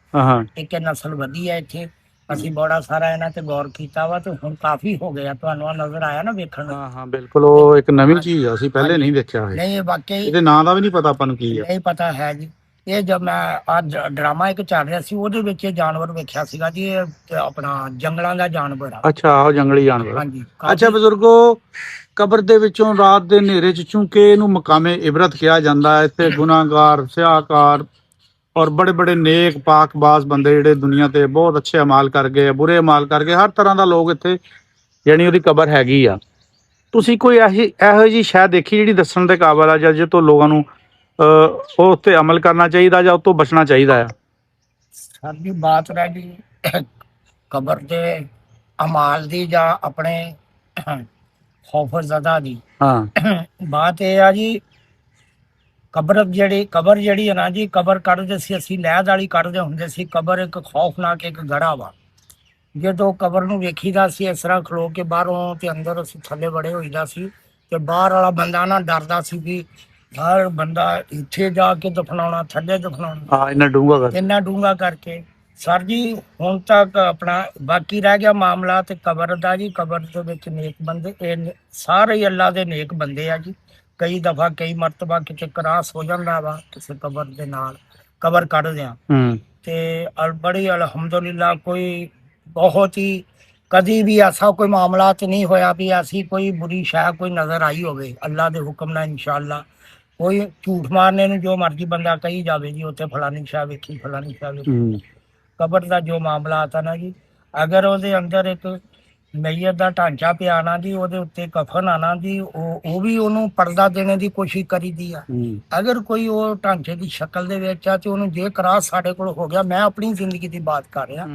ਇੱਕ ਨਸਲ ਵਧੀ ਹੈ ਇੱਥੇ। ਅਸੀਂ ਬੜਾ ਸਾਰਾ ਇਹਨਾਂ ਤੇ ਗੌਰ ਕੀਤਾ ਵਾ, ਤੇ ਹੁਣ ਕਾਫੀ ਹੋ ਗਿਆ। ਤੁਹਾਨੂੰ ਆ ਨਜ਼ਰ ਆਇਆ ਨਾ ਵੇਖਣ ਨੂੰ? ਹਾਂ ਬਿਲਕੁਲ, ਉਹ ਇੱਕ ਨਵੀਂ ਚੀਜ਼ ਆ, ਅਸੀਂ ਪਹਿਲੇ ਨਹੀਂ ਦੇਖਿਆ ਹੈ। ਨਹੀਂ, ਵਾਕਈ ਇਹਦੇ ਨਾਂ ਦਾ ਵੀ ਨਹੀਂ ਪਤਾ ਆਪਾਂ ਨੂੰ ਕੀ ਆ। ਨਹੀਂ ਪਤਾ ਹੈ ਜੀ। ਇਹ ਜਦ ਮੈਂ ਅੱਜ ਡਰਾਮਾ ਇੱਕ ਚੱਲ ਰਿਹਾ ਸੀ, ਉਹਦੇ ਵਿੱਚ ਇਹ ਜਾਨਵਰ ਵੇਖਿਆ ਸੀਗਾ ਜੀ। ਇਹ ਆਪਣਾ ਜੰਗਲਾਂ ਦਾ ਜਾਨਵਰ ਆ। ਅੱਛਾ, ਉਹ ਜੰਗਲੀ ਜਾਨਵਰ। ਹਾਂਜੀ। ਅੱਛਾ ਬਜ਼ੁਰਗੋ, ਕਬਰ ਦੇ ਵਿੱਚੋਂ ਰਾਤ ਦੇ ਹਨੇਰੇ ਚ, ਚੂੰਕਿ ਇਹਨੂੰ ਮਕਾਮੇ ਇਬਰਤ ਕਿਹਾ ਜਾਂਦਾ ਹੈ, ਇੱਥੇ ਗੁਨਾਹਗਾਰ, ਸਿਆਹਕਾਰ ਔਰ ਬੜੇ ਬੜੇ ਨੇਕ ਪਾਕਬਾਜ਼ ਬੰਦੇ ਜਿਹੜੇ ਦੁਨੀਆ ਤੇ ਬਹੁਤ ਅੱਛੇ ਅਮਾਲ ਕਰ ਗਏ, ਬੁਰੇ ਅਮਾਲ ਕਰ ਗਏ, ਹਰ ਤਰ੍ਹਾਂ ਦਾ ਲੋਕ ਇੱਥੇ ਯਾਨੀ ਉਹਦੀ ਕਬਰ ਹੈਗੀ ਆ। ਤੁਸੀਂ ਕੋਈ ਇਹੋ ਜਿਹੀ ਸ਼ਾਇਦ ਦੇਖੀ ਜਿਹੜੀ ਦੱਸਣ ਦੇ ਕਾਬਲ ਆ, ਜਾਂ ਜਿਹ ਤੋਂ ਲੋਕਾਂ ਨੂੰ ਉਹ ਉੱਤੇ ਅਮਲ ਕਰਨਾ ਚਾਹੀਦਾ ਜਾਂ ਉਹ ਤੋਂ ਬਚਣਾ ਚਾਹੀਦਾ ਆ? ਸਾਡੀ ਬਾਤ ਰਹਿ ਗਈ ਕਬਰ ਦੇ ਅਮਾਲ ਦੀ ਜਾਂ ਆਪਣੇ ਖੌਫਜ਼ਦਾ ਦੀ। ਬਾਤ ਇਹ ਆ ਜੀ, ਕਬਰ ਜਿਹੜੀ ਹੈ ਨਾ ਜੀ, ਕਬਰ ਕੱਢਦੇ ਸੀ ਅਸੀਂ, ਲਹਿਦ ਵਾਲੀ ਕੱਢਦੇ ਹੁੰਦੇ ਸੀ। ਕਬਰ ਇੱਕ ਖੌਫਨਾਕ ਇੱਕ ਗੜਾ ਵਾ। ਜਦੋਂ ਕਬਰ ਨੂੰ ਵੇਖੀਦਾ ਸੀ ਇਸ ਤਰ੍ਹਾਂ ਖਲੋ ਕੇ ਬਾਹਰੋਂ, ਤੇ ਅੰਦਰ ਅਸੀਂ ਥੱਲੇ ਬੜੇ ਹੋਈਦਾ ਸੀ, ਤੇ ਬਾਹਰ ਵਾਲਾ ਬੰਦਾ ਨਾ ਡਰਦਾ ਸੀ ਵੀ ਹਰ ਬੰਦਾ ਇੱਥੇ ਜਾ ਕੇ ਦਫਨਾਉਣਾ, ਥੱਲੇ ਦਫਨਾਉਣਾ। ਇੰਨਾ ਡੂੰਘਾ ਕਰਕੇ ਸਰ ਜੀ। ਹੁਣ ਤੱਕ ਆਪਣਾ ਬਾਕੀ ਰਹਿ ਗਿਆ ਮਾਮਲਾ ਤੇ ਕਬਰ ਦਾ ਜੀ। ਕਬਰ ਦੇ ਵਿੱਚ ਨੇਕ ਬੰਦੇ, ਇਹ ਸਾਰੇ ਹੀ ਅੱਲਾ ਦੇ ਨੇਕ ਬੰਦੇ ਆ ਜੀ। ਕਈ ਦਫਾ ਕਈ ਮਰਤਬਾ ਕਿਤੇ ਕਰਾਸ ਹੋ ਜਾਂਦਾ ਵਾ ਕਿਸੇ ਕਬਰ ਦੇ ਨਾਲ, ਕਬਰ ਕੱਢਦੇ ਆ, ਤੇ ਬੜੀ ਅਲਹਮਦੁਲਿਲਾ ਕੋਈ ਬਹੁਤ ਹੀ ਕਦੀ ਵੀ ਐਸਾ ਕੋਈ ਮਾਮਲਾ ਤੇ ਨਹੀਂ ਹੋਇਆ ਵੀ ਐਸੀ ਕੋਈ ਬੁਰੀ ਸ਼ੈ ਕੋਈ ਨਜ਼ਰ ਆਈ ਹੋਵੇ। ਅੱਲਾ ਦੇ ਹੁਕਮ ਨਾਲ ਇਨਸ਼ਾਅੱਲਾ। ਕੋਈ ਝੂਠ ਮਾਰਨੇ ਨੂੰ ਜੋ ਮਰਜ਼ੀ ਬੰਦਾ ਕਹੀ ਜਾਵੇ ਜੀ, ਉੱਥੇ ਫਲਾਨੀ ਸ਼ੈ ਵੇਖੀ, ਫਲਾਨੀ ਸ਼ੈ ਵੇਖੀ। ਕਬਰ ਦਾ ਜੋ ਮਾਮਲਾ ਆਤਾ ਨਾ ਜੀ, ਅਗਰ ਉਹਦੇ ਅੰਦਰ ਇੱਕ ਮਈਅਤ ਦਾ ਢਾਂਚਾ ਪਿਆ ਨਾ ਜੀ, ਉਹਦੇ ਉੱਤੇ ਕਫਨ ਆਣਾ ਜੀ, ਉਹ ਵੀ ਉਹਨੂੰ ਪਰਦਾ ਦੇਣੇ ਦੀ ਕੋਸ਼ਿਸ਼ ਕਰੀਦੀ ਆ। ਅਗਰ ਕੋਈ ਉਹ ਢਾਂਚੇ ਦੀ ਸ਼ਕਲ ਦੇ ਵਿੱਚ ਆ, ਤੇ ਉਹਨੂੰ ਜੇ ਕਰਾਸ ਸਾਡੇ ਕੋਲ ਹੋ ਗਿਆ, ਮੈਂ ਆਪਣੀ ਜ਼ਿੰਦਗੀ ਦੀ ਬਾਤ ਕਰ ਰਿਹਾ,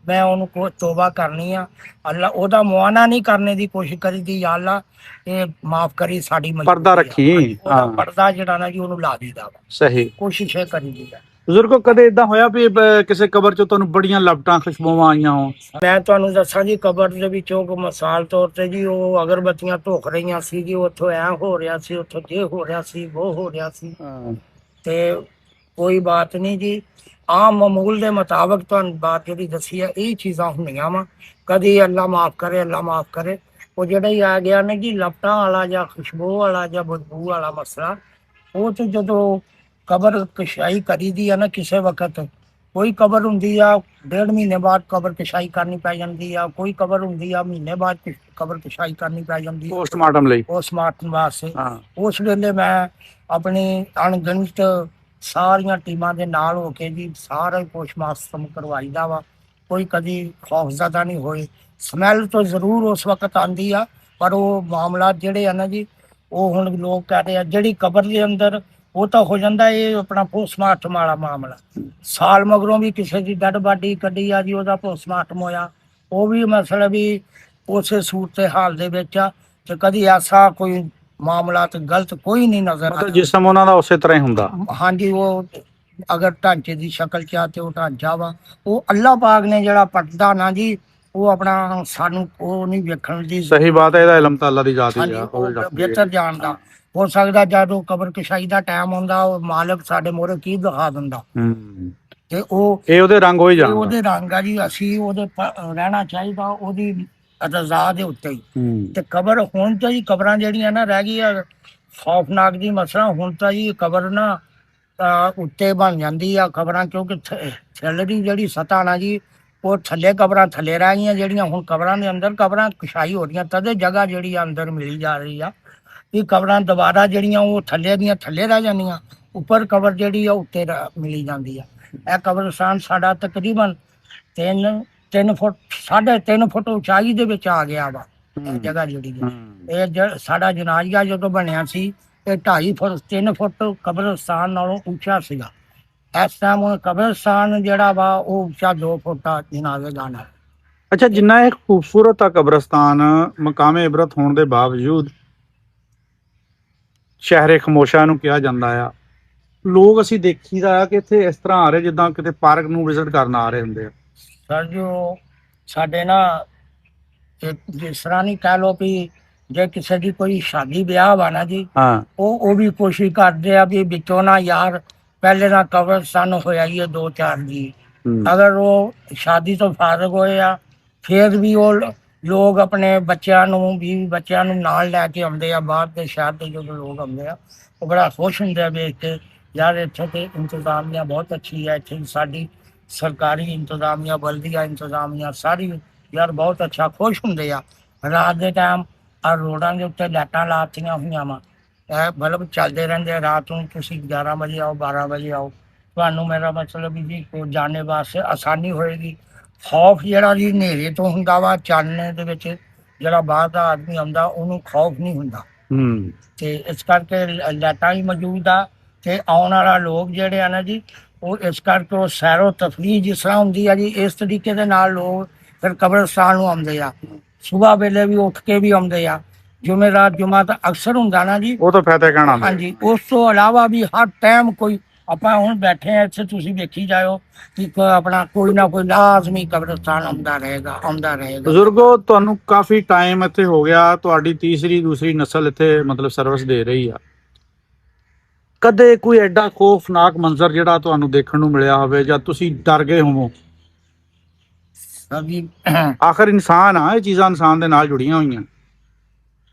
ਮੈਂ ਉਹਨੂੰ ਕੋਈ ਤੋਬਾ ਕਰਨੀ ਆ। ਅੱਲਾ ਉਹਦਾ ਮੁਆਨਾ ਨਹੀਂ ਕਰਨੇ ਦੀ ਕੋਸ਼ਿਸ਼ ਕਰੀਦੀ, ਯਾ ਅੱਲਾ ਇਹ ਮਾਫ ਕਰੀ, ਸਾਡੀ ਪਰਦਾ ਰੱਖੀ। ਪਰਦਾ ਜਿਹੜਾ ਨਾ ਜੀ ਉਹਨੂੰ ਲਾ ਦੀਦਾ ਵਾ। ਸਹੀ ਕੋਸ਼ਿਸ਼ ਇਹ ਕਰੀਦੀ ਆ। ਬਜ਼ੁਰਗੋ, ਕਦੇ ਇਦਾਂ ਹੋਇਆ ਵੀ ਕਿਸੇ ਕਬਰ ਚੋਂ ਤੁਹਾਨੂੰ ਬੜੀਆਂ ਲਪਟਾਂ, ਖੁਸ਼ਬੂਆਂ ਆਈਆਂ ਹੋਣ? ਮੈਂ ਤੁਹਾਨੂੰ ਦੱਸਾਂ ਜੀ, ਕਬਰ ਦੇ ਵਿੱਚੋਂ ਮਿਸਾਲ ਤੌਰ ਤੇ ਜੀ, ਉਹ ਅਗਰਬੱਤੀਆਂ ਧੁਖ ਰਹੀਆਂ ਸੀ ਜੀ, ਉੱਥੋਂ ਐ ਹੋ ਰਿਹਾ ਸੀ, ਉੱਥੋਂ ਜੇ ਹੋ ਰਿਹਾ ਸੀ, ਉਹ ਹੋ ਰਿਹਾ ਸੀ। ਤੇ ਕੋਈ ਬਾਤ ਨਹੀਂ ਜੀ। ਆਮ ਮਾਮੂਲ ਦੇ ਮੁਤਾਬਕ ਤੁਹਾਨੂੰ ਬਾਤ ਜਿਹੜੀ ਦੱਸੀ ਹੈ ਇਹ ਚੀਜ਼ਾਂ ਹੁੰਦੀਆਂ ਵਾ। ਕਦੀ ਅੱਲਾ ਮਾਫ ਕਰੇ, ਅੱਲਾ ਮਾਫ ਕਰੇ। ਉਹ ਜਿਹੜਾ ਹੀ ਆ ਗਿਆ ਨਾ ਜੀ ਲਪਟਾਂ ਵਾਲਾ ਜਾਂ ਖੁਸ਼ਬੂ ਵਾਲਾ ਜਾਂ ਬਦਬੂ ਵਾਲਾ ਮਸਲਾ, ਉਹ ਤੇ ਜਦੋਂ ਕਬਰ ਕਸ਼ਾਈ ਕਰੀਦੀ ਆ ਨਾ ਕਿਸੇ ਵਕਤ, ਕੋਈ ਕਬਰ ਹੁੰਦੀ ਆ 1.5 ਮਹੀਨੇ ਬਾਅਦ ਕਬਰ ਕਸ਼ਾਈ ਕਰਨੀ ਪੈ ਜਾਂਦੀ ਆ, ਕੋਈ ਕਬਰ ਹੁੰਦੀ ਆ ਮਹੀਨੇ ਬਾਅਦ ਕਬਰ ਕਸ਼ਾਈ ਕਰਨੀ ਪੈ ਜਾਂਦੀ ਆ ਪੋਸਟਮਾਰਟਮ ਲਈ। ਪੋਸਟਮਾਰਟਮ ਵਾਸਤੇ। ਹਾਂ। ਉਸ ਵੇਲੇ ਮੈਂ ਆਪਣੀ ਅਣਗਿਣਤ ਸਾਰੀਆਂ ਟੀਮਾਂ ਦੇ ਨਾਲ ਹੋ ਕੇ ਜੀ ਸਾਰਾ ਹੀ ਪੋਸਟਮਾਰਟਮ ਕਰਵਾਈਦਾ ਵਾ। ਕੋਈ ਕਦੀ ਖੌਫਜ਼ਦਾ ਨਹੀਂ ਹੋਏ। ਸਮੈਲ ਤਾਂ ਜ਼ਰੂਰ ਉਸ ਵਕਤ ਆਉਂਦੀ ਆ, ਪਰ ਉਹ ਮਾਮਲਾ ਜਿਹੜੇ ਆ ਨਾ ਜੀ, ਉਹ ਹੁਣ ਲੋਕ ਕਹਿੰਦੇ ਆ ਜਿਹੜੀ ਕਬਰ ਦੇ ਅੰਦਰ ਉਹ ਤਾਂ ਹੋ ਜਾਂਦਾ ਇਹ ਆਪਣਾ ਪੋਸਟਮਾਰਟਮ ਵਾਲਾ ਮਾਮਲਾ। ਸਾਲ ਮਗਰੋਂ ਵੀ ਕਿਸੇ ਦੀ ਡੈਡ ਬਾਡੀ ਕੱਢੀ ਆ ਜੀ, ਉਹਦਾ ਪੋਸਟਮਾਰਟਮ ਹੋਇਆ, ਉਹ ਵੀ ਮਸਲਾ ਵੀ ਉਸੇ ਸੂਰਤ ਹਾਲ ਦੇ ਵਿੱਚ ਆ। ਤੇ ਕਦੀ ਐਸਾ ਕੋਈ ਮਾਮਲਾ ਤੇ ਗਲਤ ਕੋਈ ਨਹੀਂ ਨਜ਼ਰ ਮਤਲਬ ਜਿਸਮ ਉਹਨਾਂ ਦਾ ਉਸੇ ਤਰ੍ਹਾਂ ਹੀ ਹੁੰਦਾ। ਹਾਂਜੀ, ਉਹ ਅਗਰ ਢਾਂਚੇ ਦੀ ਸ਼ਕਲ ਚ ਆ ਤੇ ਉਹ ਢਾਂਚਾ ਵਾ। ਉਹ ਅੱਲਾਹ ਪਾਕ ਨੇ ਜਿਹੜਾ ਪਰਦਾ ਨਾ ਜੀ, ਉਹ ਆਪਣਾ ਸਾਨੂੰ ਉਹ ਨਹੀਂ ਵੇਖਣ ਦੀ। ਸਹੀ ਬਾਤ ਹੈ, ਇਹਦਾ ਇਲਮ ਤਾਂ ਅੱਲਾ ਦੀ ਜ਼ਾਤ ਹੀ ਹਾਂਜੀ, ਆ। ਉਹ ਬਿਹਤਰ ਜਾਣਦਾ। ਹੋ ਸਕਦਾ ਜਦੋਂ ਕਬਰ ਕਸ਼ਾਈ ਦਾ ਟਾਈਮ ਆਉਂਦਾ ਉਹ ਮਾਲਕ ਸਾਡੇ ਮੋਹਰੇ ਕੀ ਦਿਖਾ ਦਿੰਦਾ, ਤੇ ਉਹ ਇਹ ਉਹਦੇ ਰੰਗ ਹੋਈ ਜਾਣਦਾ। ਉਹਦੇ ਰੰਗ ਆ ਜੀ। ਅਸੀਂ ਉਹਦੇ ਰਹਿਣਾ ਚਾਹੀਦਾ ਉਹਦੀ ਰਜ਼ਾ ਦੇ ਉੱਤੇ ਹੀ। ਤੇ ਕਬਰ ਹੁਣ ਤਾਂ ਜੀ ਕਬਰਾਂ ਜਿਹੜੀਆਂ ਨਾ ਰਹਿ ਗਈਆਂ ਖੌਫਨਾਕ ਦੀ ਮਸਲਾ। ਹੁਣ ਤਾਂ ਜੀ ਕਬਰ ਨਾ ਉੱਤੇ ਬਣ ਜਾਂਦੀ ਆ ਕਬਰਾਂ, ਕਿਉਂਕਿ ਥੱਲੇ ਦੀ ਜਿਹੜੀ ਸਤ੍ਹਾ ਨਾ ਜੀ, ਉਹ ਥੱਲੇ ਕਬਰਾਂ ਥੱਲੇ ਰਹਿ ਗਈਆਂ ਜਿਹੜੀਆਂ। ਹੁਣ ਕਬਰਾਂ ਦੇ ਅੰਦਰ ਕਬਰਾਂ ਕਸ਼ਾਈ ਹੋ ਰਹੀਆਂ, ਤਦੇ ਜਗ੍ਹਾ ਜਿਹੜੀ ਆ ਅੰਦਰ ਮਿਲੀ ਜਾ ਰਹੀ ਆ। ਇਹ ਕਬਰਾਂ ਦੁਬਾਰਾ ਜਿਹੜੀਆਂ ਉਹ ਥੱਲੇ ਦੀਆਂ ਥੱਲੇ ਰਹਿ ਜਾਂਦੀਆਂ, ਉੱਪਰ ਕਬਰ ਜਿਹੜੀ ਆ ਉੱਤੇ ਮਿਲੀ ਜਾਂਦੀ ਆ। ਇਹ ਕਬਰਸਤਾਨ ਸਾਡਾ ਤਕਰੀਬਨ 3 ਫੁੱਟ 3.5 ਫੁੱਟ ਉਚਾਈ ਦੇ ਵਿੱਚ ਆ ਗਿਆ ਵਾ। ਇਹ ਜਗ੍ਹਾ ਜਿਹੜੀ ਇਹ ਸਾਡਾ ਜਨਾਜ਼ਾ ਜਦੋਂ ਬਣਿਆ ਸੀ ਇਹ 2.5 ਫੁੱਟ 3 ਫੁੱਟ ਕਬਰਸਤਾਨ ਨਾਲੋਂ ਉੱਚਾ ਸੀਗਾ। ਇਸ ਟਾਈਮ ਹੁਣ ਕਬਰਸਤਾਨ ਜਿਹੜਾ ਵਾ ਉਹ ਉੱਚਾ 2 ਫੁੱਟ ਆ ਜਨਾਜ਼ੇ ਦਾ ਨਾਲ। ਅੱਛਾ, ਜਿੰਨਾ ਇਹ ਖੂਬਸੂਰਤ ਆ ਕਬਰਸਤਾਨ, ਮਕਾਮੇ ਇਬਰਤ ਹੋਣ ਦੇ ਬਾਵਜੂਦ ਸ਼ਹਿਰੇ ਖਮੋਸ਼ਾ ਨੂੰ ਕਿਹਾ ਜਾਂਦਾ ਆ। ਲੋਕ ਅਸੀਂ ਦੇਖੀਦਾ ਆ ਕਿ ਇੱਥੇ ਇਸ ਤਰ੍ਹਾਂ ਆ ਰਹੇ ਜਿੱਦਾਂ ਕਿਤੇ ਪਾਰਕ ਨੂੰ ਵਿਜ਼ਿਟ ਕਰਨ ਆ ਰਹੇ ਹੁੰਦੇ ਆ। ਸਰ ਜੋ ਸਾਡੇ ਨਾ ਜਿਸ ਤਰ੍ਹਾਂ ਨਹੀਂ ਕਹਿ ਲਓ ਵੀ ਜੇ ਕਿਸੇ ਦੀ ਕੋਈ ਸ਼ਾਦੀ ਵਿਆਹ ਵਾ ਨਾ ਜੀ, ਹਾਂ, ਉਹ ਵੀ ਕੋਸ਼ਿਸ਼ ਕਰਦੇ ਆ ਵੀ ਵਿੱਚੋਂ ਨਾ ਯਾਰ ਪਹਿਲੇ ਨਾ ਕਬਰਸਤਾਨ ਹੋਇਆ ਹੀ 2-4 ਜੀ। ਅਗਰ ਉਹ ਸ਼ਾਦੀ ਤੋਂ ਫਾਰਗ ਹੋਏ ਆ ਫਿਰ ਵੀ ਉਹ ਲੋਕ ਆਪਣੇ ਬੱਚਿਆਂ ਨੂੰ ਨਾਲ ਲੈ ਕੇ ਆਉਂਦੇ ਆ। ਬਾਹਰ ਦੇ ਸ਼ਹਿਰ ਦੇ ਜਦੋਂ ਲੋਕ ਆਉਂਦੇ ਆ ਉਹ ਬੜਾ ਖੁਸ਼ ਹੁੰਦੇ ਆ ਵੇਖ ਕੇ, ਯਾਰ ਇੱਥੇ ਤੇ ਇੰਤਜ਼ਾਮੀਆ ਬਹੁਤ ਅੱਛੀ ਹੈ, ਇੱਥੇ ਸਾਡੀ ਸਰਕਾਰੀ ਇੰਤਜ਼ਾਮੀਆ, ਬਲਦੀਆ ਇੰਤਜ਼ਾਮੀਆ ਸਾਰੀ ਯਾਰ ਬਹੁਤ ਅੱਛਾ, ਖੁਸ਼ ਹੁੰਦੇ ਆ। ਰਾਤ ਦੇ ਟਾਈਮ ਆ ਰੋਡਾਂ ਦੇ ਉੱਤੇ ਲਾਈਟਾਂ ਲਾਤੀਆਂ ਹੋਈਆਂ ਵਾ, ਇਹ ਬਲਬ ਚੱਲਦੇ ਰਹਿੰਦੇ ਆ। ਰਾਤ ਨੂੰ ਤੁਸੀਂ 11 ਵਜੇ ਆਓ, 12 ਵਜੇ ਆਓ, ਤੁਹਾਨੂੰ ਮੇਰਾ ਮਤਲਬ ਵੀ ਜੀ ਕੋ ਜਾਣੇ ਵਾਸਤੇ ਆਸਾਨੀ ਹੋਏਗੀ। ਖੌਫ ਜਿਹੜਾ ਜੀ ਹਨੇਰੇ ਤੋਂ ਹੁੰਦਾ ਵਾ, ਚਾਨਣੇ ਦੇ ਵਿੱਚ ਜਿਹੜਾ ਬਾਹਰ ਦਾ ਆਦਮੀ ਆਉਂਦਾ ਉਹਨੂੰ ਖੌਫ ਨਹੀਂ ਹੁੰਦਾ। ਤੇ ਇਸ ਕਰਕੇ ਲਾਈਟਾਂ ਵੀ ਮੌਜੂਦ ਆ। ਤੇ ਆਉਣ ਵਾਲਾ ਲੋਕ ਜਿਹੜੇ ਆ ਨਾ ਜੀ, ਉਹ ਇਸ ਕਰਕੇ ਉਹ ਸੈਰੋ ਤਫਰੀਹ ਜਿਸ ਤਰ੍ਹਾਂ ਹੁੰਦੀ ਆ ਜੀ, ਇਸ ਤਰੀਕੇ ਦੇ ਨਾਲ ਲੋਕ ਫਿਰ ਕਬਰਸਤਾਨ ਨੂੰ ਆਉਂਦੇ ਆ। ਸੁਬਾਹ ਵੇਲੇ ਵੀ ਉੱਠ ਕੇ ਵੀ ਆਉਂਦੇ ਆ। ਜੁਮੇਰਾਤ ਜੁਮਾ ਤਾਂ ਅਕਸਰ ਹੁੰਦਾ ਨਾ ਜੀ, ਉਹ ਤਾਂ ਫਾਇਦਾ ਕਹਿਣਾ। ਹਾਂਜੀ, ਉਸ ਤੋਂ ਇਲਾਵਾ ਵੀ ਹਰ ਟਾਈਮ ਕੋਈ ਆਪਾਂ ਹੁਣ ਬੈਠੇ ਆ ਇੱਥੇ, ਤੁਸੀਂ ਵੇਖੀ ਜਾਓ ਕਿ ਆਪਣਾ ਕੋਈ ਨਾ ਕੋਈ ਲਾਜ਼ਮੀ ਕਬਰਸਤਾਨ ਆਉਂਦਾ ਰਹੇਗਾ। ਬਜ਼ੁਰਗੋ, ਤੁਹਾਨੂੰ ਕਾਫੀ ਟਾਈਮ ਇੱਥੇ ਹੋ ਗਿਆ, ਤੁਹਾਡੀ ਤੀਸਰੀ ਦੂਸਰੀ ਨਸਲ ਇੱਥੇ ਮਤਲਬ ਸਰਵਿਸ ਦੇ ਰਹੀ ਆ। ਕਦੇ ਕੋਈ ਐਡਾ ਖੌਫਨਾਕ ਮੰਜ਼ਰ ਜਿਹੜਾ ਤੁਹਾਨੂੰ ਦੇਖਣ ਨੂੰ ਮਿਲਿਆ ਹੋਵੇ ਜਾਂ ਤੁਸੀਂ ਡਰ ਗਏ ਹੋਵੋ? ਆਖਰ ਇਨਸਾਨ ਆ, ਇਹ ਚੀਜ਼ਾਂ ਇਨਸਾਨ ਦੇ ਨਾਲ ਜੁੜੀਆਂ ਹੋਈਆਂ।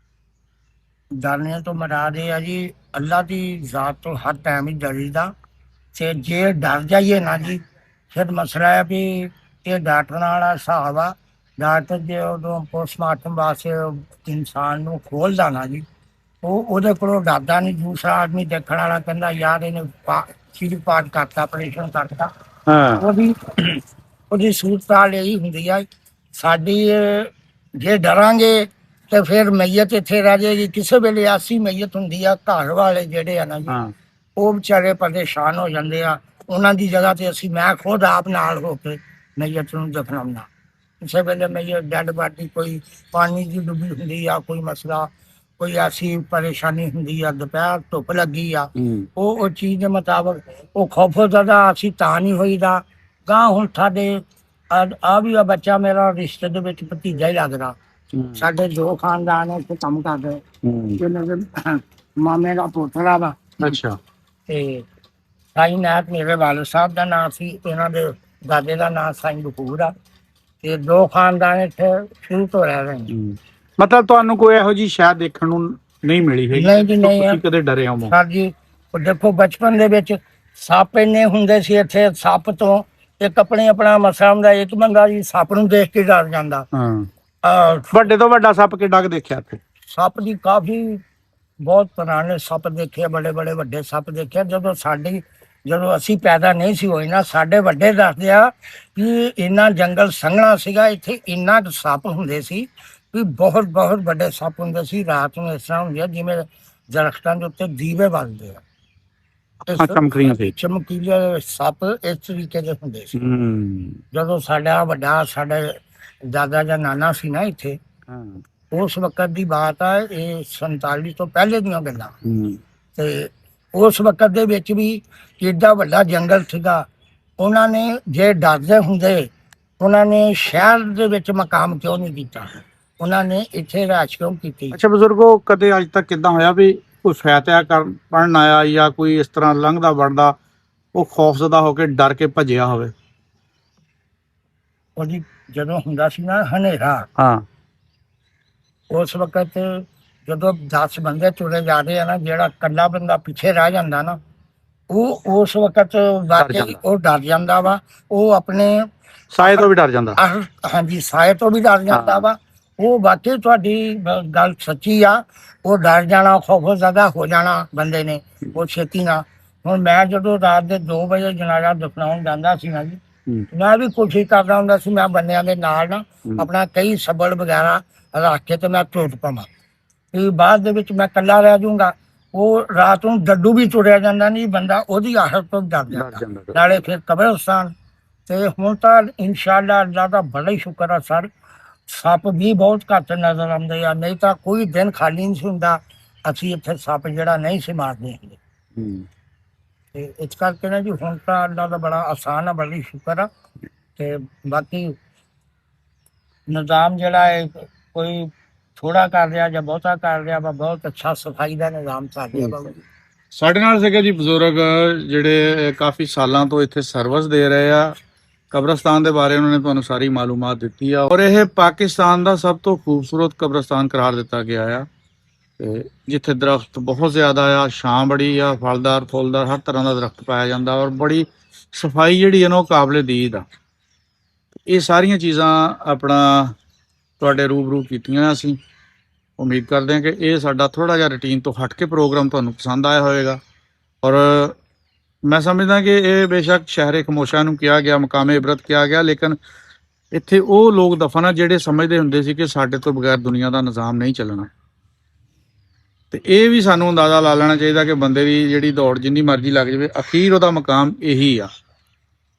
ਡਰਨੇ ਤੋਂ ਮਰਾਦ ਇਹ ਆ ਜੀ, ਅੱਲਾ ਦੀ ਜ਼ਾਤ ਤੋਂ ਹਰ ਟਾਈਮ ਹੀ ਡਰੀਦਾ। ਤੇ ਜੇ ਡਰ ਜਾਈਏ ਨਾ ਜੀ, ਫਿਰ ਮਸਲਾ ਹੈ ਵੀ ਇਹ ਡਾਕਟਰਾਂ ਵਾਲਾ ਹਿਸਾਬ ਆ। ਡਾਕਟਰ ਜੇ ਉਦੋਂ ਪੋਸਟਮਾਰਟਮ ਵਾਸਤੇ ਇਨਸਾਨ ਨੂੰ ਖੋਲਦਾ ਨਾ ਜੀ, ਉਹਦੇ ਕੋਲੋਂ ਡਰਦਾ ਨਹੀਂ। ਦੂਸਰਾ ਆਦਮੀ ਦੇਖਣ ਵਾਲਾ ਕਹਿੰਦਾ ਯਾਰ ਇਹਨੇ ਚੀਜ਼ ਪਾਟ ਕਰਤਾ, ਆਪਰੇਸ਼ਨ ਕਰਤਾ। ਉਹਦੀ ਸੂਰਤ ਹਾਲ ਇਹੀ ਹੁੰਦੀ ਆ ਸਾਡੀ। ਜੇ ਡਰਾਂਗੇ ਤੇ ਫਿਰ ਮਈਅਤ ਇੱਥੇ ਰਹਿ ਜਾਏਗੀ। ਕਿਸੇ ਵੇਲੇ ਐਸੀ ਮਈਅਤ ਹੁੰਦੀ ਆ, ਘਰ ਵਾਲੇ ਜਿਹੜੇ ਆ ਨਾ ਜੀ, ਉਹ ਵਿਚਾਰੇ ਪਰੇਸ਼ਾਨ ਹੋ ਜਾਂਦੇ ਆ। ਉਹਨਾਂ ਦੀ ਜਗ੍ਹਾ ਤੇ ਮੈਂ ਖੁਦ ਆਪ ਨਾਲ ਹੋ ਕੇ ਮਈਅਤ ਨੂੰ ਦਫਨਾਉਣਾ। ਕਿਸੇ ਵੇਲੇ ਮਈਅਤ ਡੈਡ ਬਾਡੀ ਕੋਈ ਪਾਣੀ ਦੀ ਡੁੱਬੀ ਹੁੰਦੀ ਆ, ਕੋਈ ਮਸਲਾ, ਕੋਈ ਐਸੀ ਪਰੇਸ਼ਾਨੀ ਹੁੰਦੀ ਆ, ਦੁਪਹਿਰ ਧੁੱਪ ਲੱਗੀ ਆ, ਉਹ ਚੀਜ਼ ਦੇ ਮੁਤਾਬਕ ਉਹ ਖੌਫਜ਼ਦਾ ਅਸੀਂ ਤਾਂ ਨਹੀਂ ਹੋਈਦਾ। ਗਾਂ ਹੁਣ ਸਾਡੇ ਆ ਵੀ ਆ ਬੱਚਾ ਮੇਰਾ ਰਿਸ਼ਤੇ ਦੇ ਵਿੱਚ ਭਤੀਜਾ ਹੀ ਲੱਗਦਾ। ਸਾਡੇ 2 ਖਾਨਦਾਨ ਇੱਥੇ ਕੰਮ ਕਰਦੇ। ਮਾਮੇ ਦਾ ਪੋਤਰਾ ਵਾ। ਅੱਛਾ। ਤੇ ਸਾਈਂ ਨਾਇਕ ਮੇਰੇ ਵਾਲਦ ਸਾਹਿਬ ਦਾ ਨਾਂ ਸੀ, ਇਹਨਾਂ ਦੇ ਦਾਦੇ ਦਾ ਨਾਂ ਸਾਈਂ ਬਕੂਰ ਆ, ਤੇ 2 ਖਾਨਦਾਨ ਇੱਥੇ ਸ਼ੁਰੂ ਤੋਂ ਰਹਿ ਰਹੇ ਨੇ। ਮਤਲਬ ਤੁਹਾਨੂੰ ਕੋਈ ਇਹੋ ਜੀ ਸ਼ਾਇਦ ਦੇਖਣ ਨੂੰ ਨਹੀਂ ਮਿਲੀ ਹੈ? ਨਹੀਂ ਜੀ, ਨਹੀਂ ਤੁਸੀਂ ਕਦੇ ਡਰੇ ਹੋ? ਸਰ ਜੀ, ਉਹ ਦੇਖੋ ਬਚਪਨ ਦੇ ਵਿੱਚ ਸੱਪ ਇੰਨੇ ਹੁੰਦੇ ਸੀ ਇੱਥੇ, ਸੱਪ ਤੋਂ ਇੱਕ ਆਪਣਾ ਮਸਲਾ ਹੁੰਦਾ, ਇੱਕ ਬੰਦਾ ਜੀ ਸੱਪ ਨੂੰ ਦੇਖ ਕੇ ਡਰ ਜਾਂਦਾ। ਵੱਡੇ ਤੋਂ ਵੱਡਾ ਸੱਪ ਕਿੱਡਾ ਕੁ ਦੇਖਿਆ ਇੱਥੇ? ਸੱਪ ਦੀ ਕਾਫੀ ਬਹੁਤ ਪੁਰਾਣੇ ਸੱਪ ਦੇਖੇ, ਬੜੇ ਬੜੇ ਵੱਡੇ ਸੱਪ ਦੇਖੇ। ਜਦੋਂ ਅਸੀਂ ਪੈਦਾ ਨਹੀਂ ਸੀ ਹੋਏ ਨਾ, ਸਾਡੇ ਵੱਡੇ ਦੱਸਦੇ ਆ ਕਿ ਇੰਨਾ ਜੰਗਲ ਸੰਘਣਾ ਸੀਗਾ, ਇੱਥੇ ਇੰਨਾ ਕੁ ਸੱਪ ਹੁੰਦੇ ਸੀ ਵੀ ਬਹੁਤ ਬਹੁਤ ਵੱਡੇ ਸੱਪ ਹੁੰਦੇ ਸੀ। ਰਾਤ ਨੂੰ ਇਸ ਤਰ੍ਹਾਂ ਹੁੰਦੀ ਆ ਜਿਵੇਂ ਦਰਖਤਾਂ ਦੇ ਉੱਤੇ ਦੀਵੇ ਵੱਜਦੇ ਆ, ਚਮਕੀਲੇ ਸੱਪ ਇਸ ਤਰੀਕੇ ਦੇ ਹੁੰਦੇ ਸੀ। ਜਦੋਂ ਸਾਡਾ ਸਾਡੇ ਦਾਦਾ ਜਾਂ ਨਾਨਾ ਸੀ ਨਾ ਇੱਥੇ, ਉਸ ਵਕਤ ਦੀ ਬਾਤ ਆ, ਇਹ 47 ਤੋਂ ਪਹਿਲੇ ਦੀਆਂ ਗੱਲਾਂ। ਤੇ ਉਸ ਵਕਤ ਦੇ ਵਿੱਚ ਵੀ ਏਡਾ ਵੱਡਾ ਜੰਗਲ ਸੀਗਾ। ਉਹਨਾਂ ਨੇ ਜੇ ਡਰਦੇ ਹੁੰਦੇ, ਉਹਨਾਂ ਨੇ ਸ਼ਹਿਰ ਦੇ ਵਿੱਚ ਮਕਾਮ ਕਿਉਂ ਨਹੀਂ ਕੀਤਾ? ਉਹਨਾਂ ਨੇ ਇੱਥੇ ਰਾਜ ਕਿਉਂ ਕੀਤੀ? ਅੱਛਾ ਬਜ਼ੁਰਗੋ, ਕਦੇ ਅੱਜ ਤੱਕ ਕਿੱਦਾਂ ਹੋਇਆ ਵੀ ਕੋਈ ਫੈਤਿਆ ਪੜਨ ਆਇਆ ਜਾਂ ਕੋਈ ਇਸ ਤਰ੍ਹਾਂ ਲੰਘਦਾ ਵੜਦਾ ਉਹ ਖੌਫਜ਼ਦਾ ਹੋ ਕੇ ਡਰ ਕੇ ਭੱਜਿਆ ਹੋਵੇ? ਉਹਦੀ ਜਦੋਂ ਹੁੰਦਾ ਸੀ ਨਾ ਹਨੇਰਾ, ਉਸ ਵਕਤ ਜਦੋਂ 10 ਬੰਦੇ ਤੁਰੇ ਜਾ ਰਹੇ ਆ ਨਾ, ਜਿਹੜਾ ਇਕੱਲਾ ਬੰਦਾ ਪਿੱਛੇ ਰਹਿ ਜਾਂਦਾ ਨਾ, ਉਹ ਉਸ ਵਕਤ ਵਾਕਈ ਉਹ ਡਰ ਜਾਂਦਾ ਵਾ। ਉਹ ਆਪਣੇ ਸਾਏ ਤੋਂ ਵੀ ਡਰ ਜਾਂਦਾ। ਹਾਂਜੀ, ਸਾਏ ਤੋਂ ਵੀ ਡਰ ਜਾਂਦਾ ਵਾ। ਉਹ ਵਾਕਈ ਤੁਹਾਡੀ ਗੱਲ ਸੱਚੀ ਆ। ਉਹ ਡਰ ਜਾਣਾ, ਖੌਫਜ਼ਦਾ ਹੋ ਜਾਣਾ ਬੰਦੇ ਨੇ ਉਹ ਛੇਤੀ ਨਾਲ। ਹੁਣ ਮੈਂ ਜਦੋਂ ਰਾਤ ਦੇ 2 ਵਜੇ ਜਨਾਜ਼ਾ ਦਫਨਾਉਣ ਜਾਂਦਾ ਸੀ ਨਾ ਜੀ, ਮੈਂ ਵੀ ਕੋਸ਼ਿਸ਼ ਕਰਦਾ ਹੁੰਦਾ ਸੀ ਮੈਂ ਬੰਦਿਆਂ ਦੇ ਨਾਲ ਨਾ ਆਪਣਾ ਕਈ ਸਬਲ ਵਗੈਰਾ ਰੱਖ ਕੇ ਤੇ ਮੈਂ ਟੁੱਟ ਪਵਾਂ, ਕਿ ਬਾਅਦ ਦੇ ਵਿੱਚ ਮੈਂ ਇਕੱਲਾ ਰਹਿ ਜਾਊਂਗਾ। ਉਹ ਰਾਤ ਨੂੰ ਡੱਡੂ ਵੀ ਤੁਰਿਆ ਜਾਂਦਾ ਨਹੀਂ ਬੰਦਾ, ਉਹਦੀ ਆਹਟ ਤੋਂ ਡਰ ਜਾਂਦਾ। ਨਾਲੇ ਫਿਰ ਕਬਰਸਤਾਨ। ਤੇ ਹੁਣ ਤਾਂ ਇਨਸ਼ਾਅੱਲਾ ਅੱਲਾ ਦਾ ਬੜਾ ਹੀ ਸ਼ੁਕਰ ਆ ਸਰ, ਸੱਪ ਵੀ ਬਹੁਤ ਘੱਟ ਨਜ਼ਰ ਆਉਂਦੇ ਆ। ਨਹੀਂ ਤਾਂ ਕੋਈ ਦਿਨ ਖਾਲੀ ਨਹੀਂ ਸੀ ਹੁੰਦਾ ਅਸੀਂ ਇੱਥੇ ਸੱਪ ਜਿਹੜਾ ਨਹੀਂ ਸੀ ਮਾਰਦੇ ਹੁੰਦੇ। ਤੇ ਇਸ ਕਰਕੇ ਨਾ ਜੀ ਹੁਣ ਤਾਂ ਅੱਲਾ ਦਾ ਬੜਾ ਆਸਾਨ ਆ, ਬੜਾ ਹੀ ਸ਼ੁਕਰ ਆ। ਤੇ ਬਾਕੀ ਨਿਜ਼ਾਮ ਜਿਹੜਾ ਹੈ, ਕੋਈ ਥੋੜਾ ਕਰ ਰਿਹਾ ਜਾਂ ਬਹੁਤਾ ਕਰ ਰਿਹਾ ਵਾ, ਬਹੁਤ ਅੱਛਾ ਸਫਾਈ ਦਾ ਨਿਜ਼ਾਮ ਚੱਲ ਰਿਹਾ ਵਾ। ਸਾਡੇ ਨਾਲ ਸੀਗੇ ਜੀ ਬਜ਼ੁਰਗ ਜਿਹੜੇ ਕਾਫੀ ਸਾਲਾਂ ਤੋਂ ਇੱਥੇ ਸਰਵਿਸ ਦੇ ਰਹੇ ਆ। ਕਬਰਸਤਾਨ ਦੇ ਬਾਰੇ ਉਹਨਾਂ ਨੇ ਤੁਹਾਨੂੰ ਸਾਰੀ ਮਾਲੂਮਾਤ ਦਿੱਤੀ ਆ, ਔਰ ਇਹ ਪਾਕਿਸਤਾਨ ਦਾ ਸਭ ਤੋਂ ਖੂਬਸੂਰਤ ਕਬਰਸਤਾਨ ਕਰਾਰ ਦਿੱਤਾ ਗਿਆ ਆ। ਤੇ ਜਿੱਥੇ ਦਰਖਤ ਬਹੁਤ ਜ਼ਿਆਦਾ ਆ, ਛਾਂ ਬੜੀ ਆ, ਫਲਦਾਰ ਫੁੱਲਦਾਰ ਹਰ ਤਰ੍ਹਾਂ ਦਾ ਦਰਖਤ ਪਾਇਆ ਜਾਂਦਾ, ਔਰ ਬੜੀ ਸਫਾਈ ਜਿਹੜੀ ਹੈ ਨਾ ਉਹ ਕਾਬਲੇ ਦੀਦ ਆ। ਇਹ ਸਾਰੀਆਂ ਚੀਜ਼ਾਂ ਆਪਣਾ ਤੁਹਾਡੇ ਰੂਬਰੂ ਕੀਤੀਆਂ। ਅਸੀਂ ਉਮੀਦ ਕਰਦੇ ਹਾਂ ਕਿ ਇਹ ਸਾਡਾ ਥੋੜ੍ਹਾ ਜਿਹਾ ਰੂਟੀਨ ਤੋਂ ਹਟ ਕੇ ਪ੍ਰੋਗਰਾਮ ਤੁਹਾਨੂੰ ਪਸੰਦ ਆਇਆ ਹੋਵੇਗਾ। ਔਰ ਮੈਂ ਸਮਝਦਾ ਕਿ ਇਹ ਬੇਸ਼ੱਕ ਸ਼ਹਿਰ ਖਮੋਸ਼ਾ ਨੂੰ ਕਿਹਾ ਗਿਆ, ਮਕਾਮੇ ਇਬਰਤ ਕਿਹਾ ਗਿਆ, ਲੇਕਿਨ ਇੱਥੇ ਉਹ ਲੋਕ ਦਫਨ ਆ ਜਿਹੜੇ ਸਮਝਦੇ ਹੁੰਦੇ ਸੀ ਕਿ ਸਾਡੇ ਤੋਂ ਬਗੈਰ ਦੁਨੀਆ ਦਾ ਨਿਜ਼ਾਮ ਨਹੀਂ ਚੱਲਣਾ। ਤੇ ਇਹ ਵੀ ਸਾਨੂੰ ਅੰਦਾਜ਼ਾ ਲਾ ਲੈਣਾ ਚਾਹੀਦਾ ਕਿ ਬੰਦੇ ਦੀ ਜਿਹੜੀ ਦੌੜ ਜਿੰਨੀ ਮਰਜ਼ੀ ਲੱਗ ਜਾਵੇ, ਅਖੀਰ ਉਹਦਾ ਮਕਾਮ ਇਹੀ ਆ,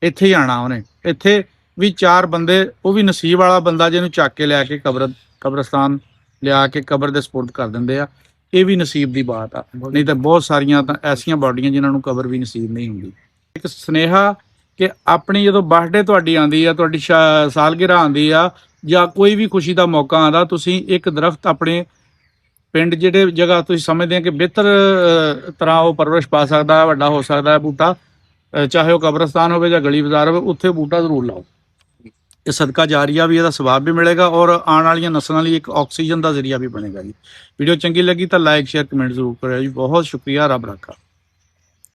ਇੱਥੇ ਹੀ ਆਉਣਾ ਉਹਨੇ। ਇੱਥੇ ਵੀ 4 ਬੰਦੇ, ਉਹ ਵੀ ਨਸੀਬ ਵਾਲਾ ਬੰਦਾ ਜਿਹਨੂੰ ਚੱਕ ਕੇ ਲੈ ਕੇ ਕਬਰਸਤਾਨ ਲਿਆ ਕੇ ਕਬਰ ਦੇ ਸਪੁਰਦ ਕਰ ਦਿੰਦੇ ਆ। ਇਹ ਵੀ ਨਸੀਬ ਦੀ ਬਾਤ ਆ, ਨਹੀਂ ਤਾਂ ਬਹੁਤ ਸਾਰੀਆਂ ਤਾਂ ਐਸੀਆਂ ਬਾਡੀਆਂ ਜਿਨ੍ਹਾਂ ਨੂੰ ਕਬਰ ਵੀ ਨਸੀਬ ਨਹੀਂ ਹੁੰਦੀ। ਇੱਕ ਸੁਨੇਹਾ ਕਿ ਆਪਣੀ ਜਦੋਂ ਬਰਥਡੇ ਤੁਹਾਡੀ ਆਉਂਦੀ ਆ, ਤੁਹਾਡੀ ਸਾਲਗਿਰਾ ਆਉਂਦੀ ਆ, ਜਾਂ ਕੋਈ ਵੀ ਖੁਸ਼ੀ ਦਾ ਮੌਕਾ ਆਉਂਦਾ, ਤੁਸੀਂ ਇੱਕ ਦਰਖਤ ਆਪਣੇ ਪਿੰਡ ਜਿਹੜੇ ਜਗ੍ਹਾ ਤੁਸੀਂ ਸਮਝਦੇ ਆ ਕਿ ਬਿਹਤਰ ਤਰ੍ਹਾਂ ਉਹ ਪਰਵਰਿਸ਼ ਪਾ ਸਕਦਾ, ਵੱਡਾ ਹੋ ਸਕਦਾ ਹੈ ਬੂਟਾ, ਚਾਹੇ ਉਹ ਕਬਰਸਤਾਨ ਹੋਵੇ ਜਾਂ ਗਲੀ ਬਾਜ਼ਾਰ ਹੋਵੇ, ਉੱਥੇ ਬੂਟਾ ਜ਼ਰੂਰ ਲਾਓ। ਇਹ ਸਦਕਾ ਜਾਰੀਆ ਵੀ, ਇਹਦਾ ਸਵਾਬ ਵੀ ਮਿਲੇਗਾ, ਔਰ ਆਉਣ ਵਾਲੀਆਂ ਨਸਲਾਂ ਲਈ ਇੱਕ ਆਕਸੀਜਨ ਦਾ ਜ਼ਰੀਆ ਵੀ ਬਣੇਗਾ ਜੀ। ਵੀਡੀਓ ਚੰਗੀ ਲੱਗੀ ਤਾਂ ਲਾਈਕ ਸ਼ੇਅਰ ਕਮੈਂਟ ਜ਼ਰੂਰ ਕਰਿਓ ਜੀ। ਬਹੁਤ ਸ਼ੁਕਰੀਆ, ਰੱਬ ਰਾਖਾ।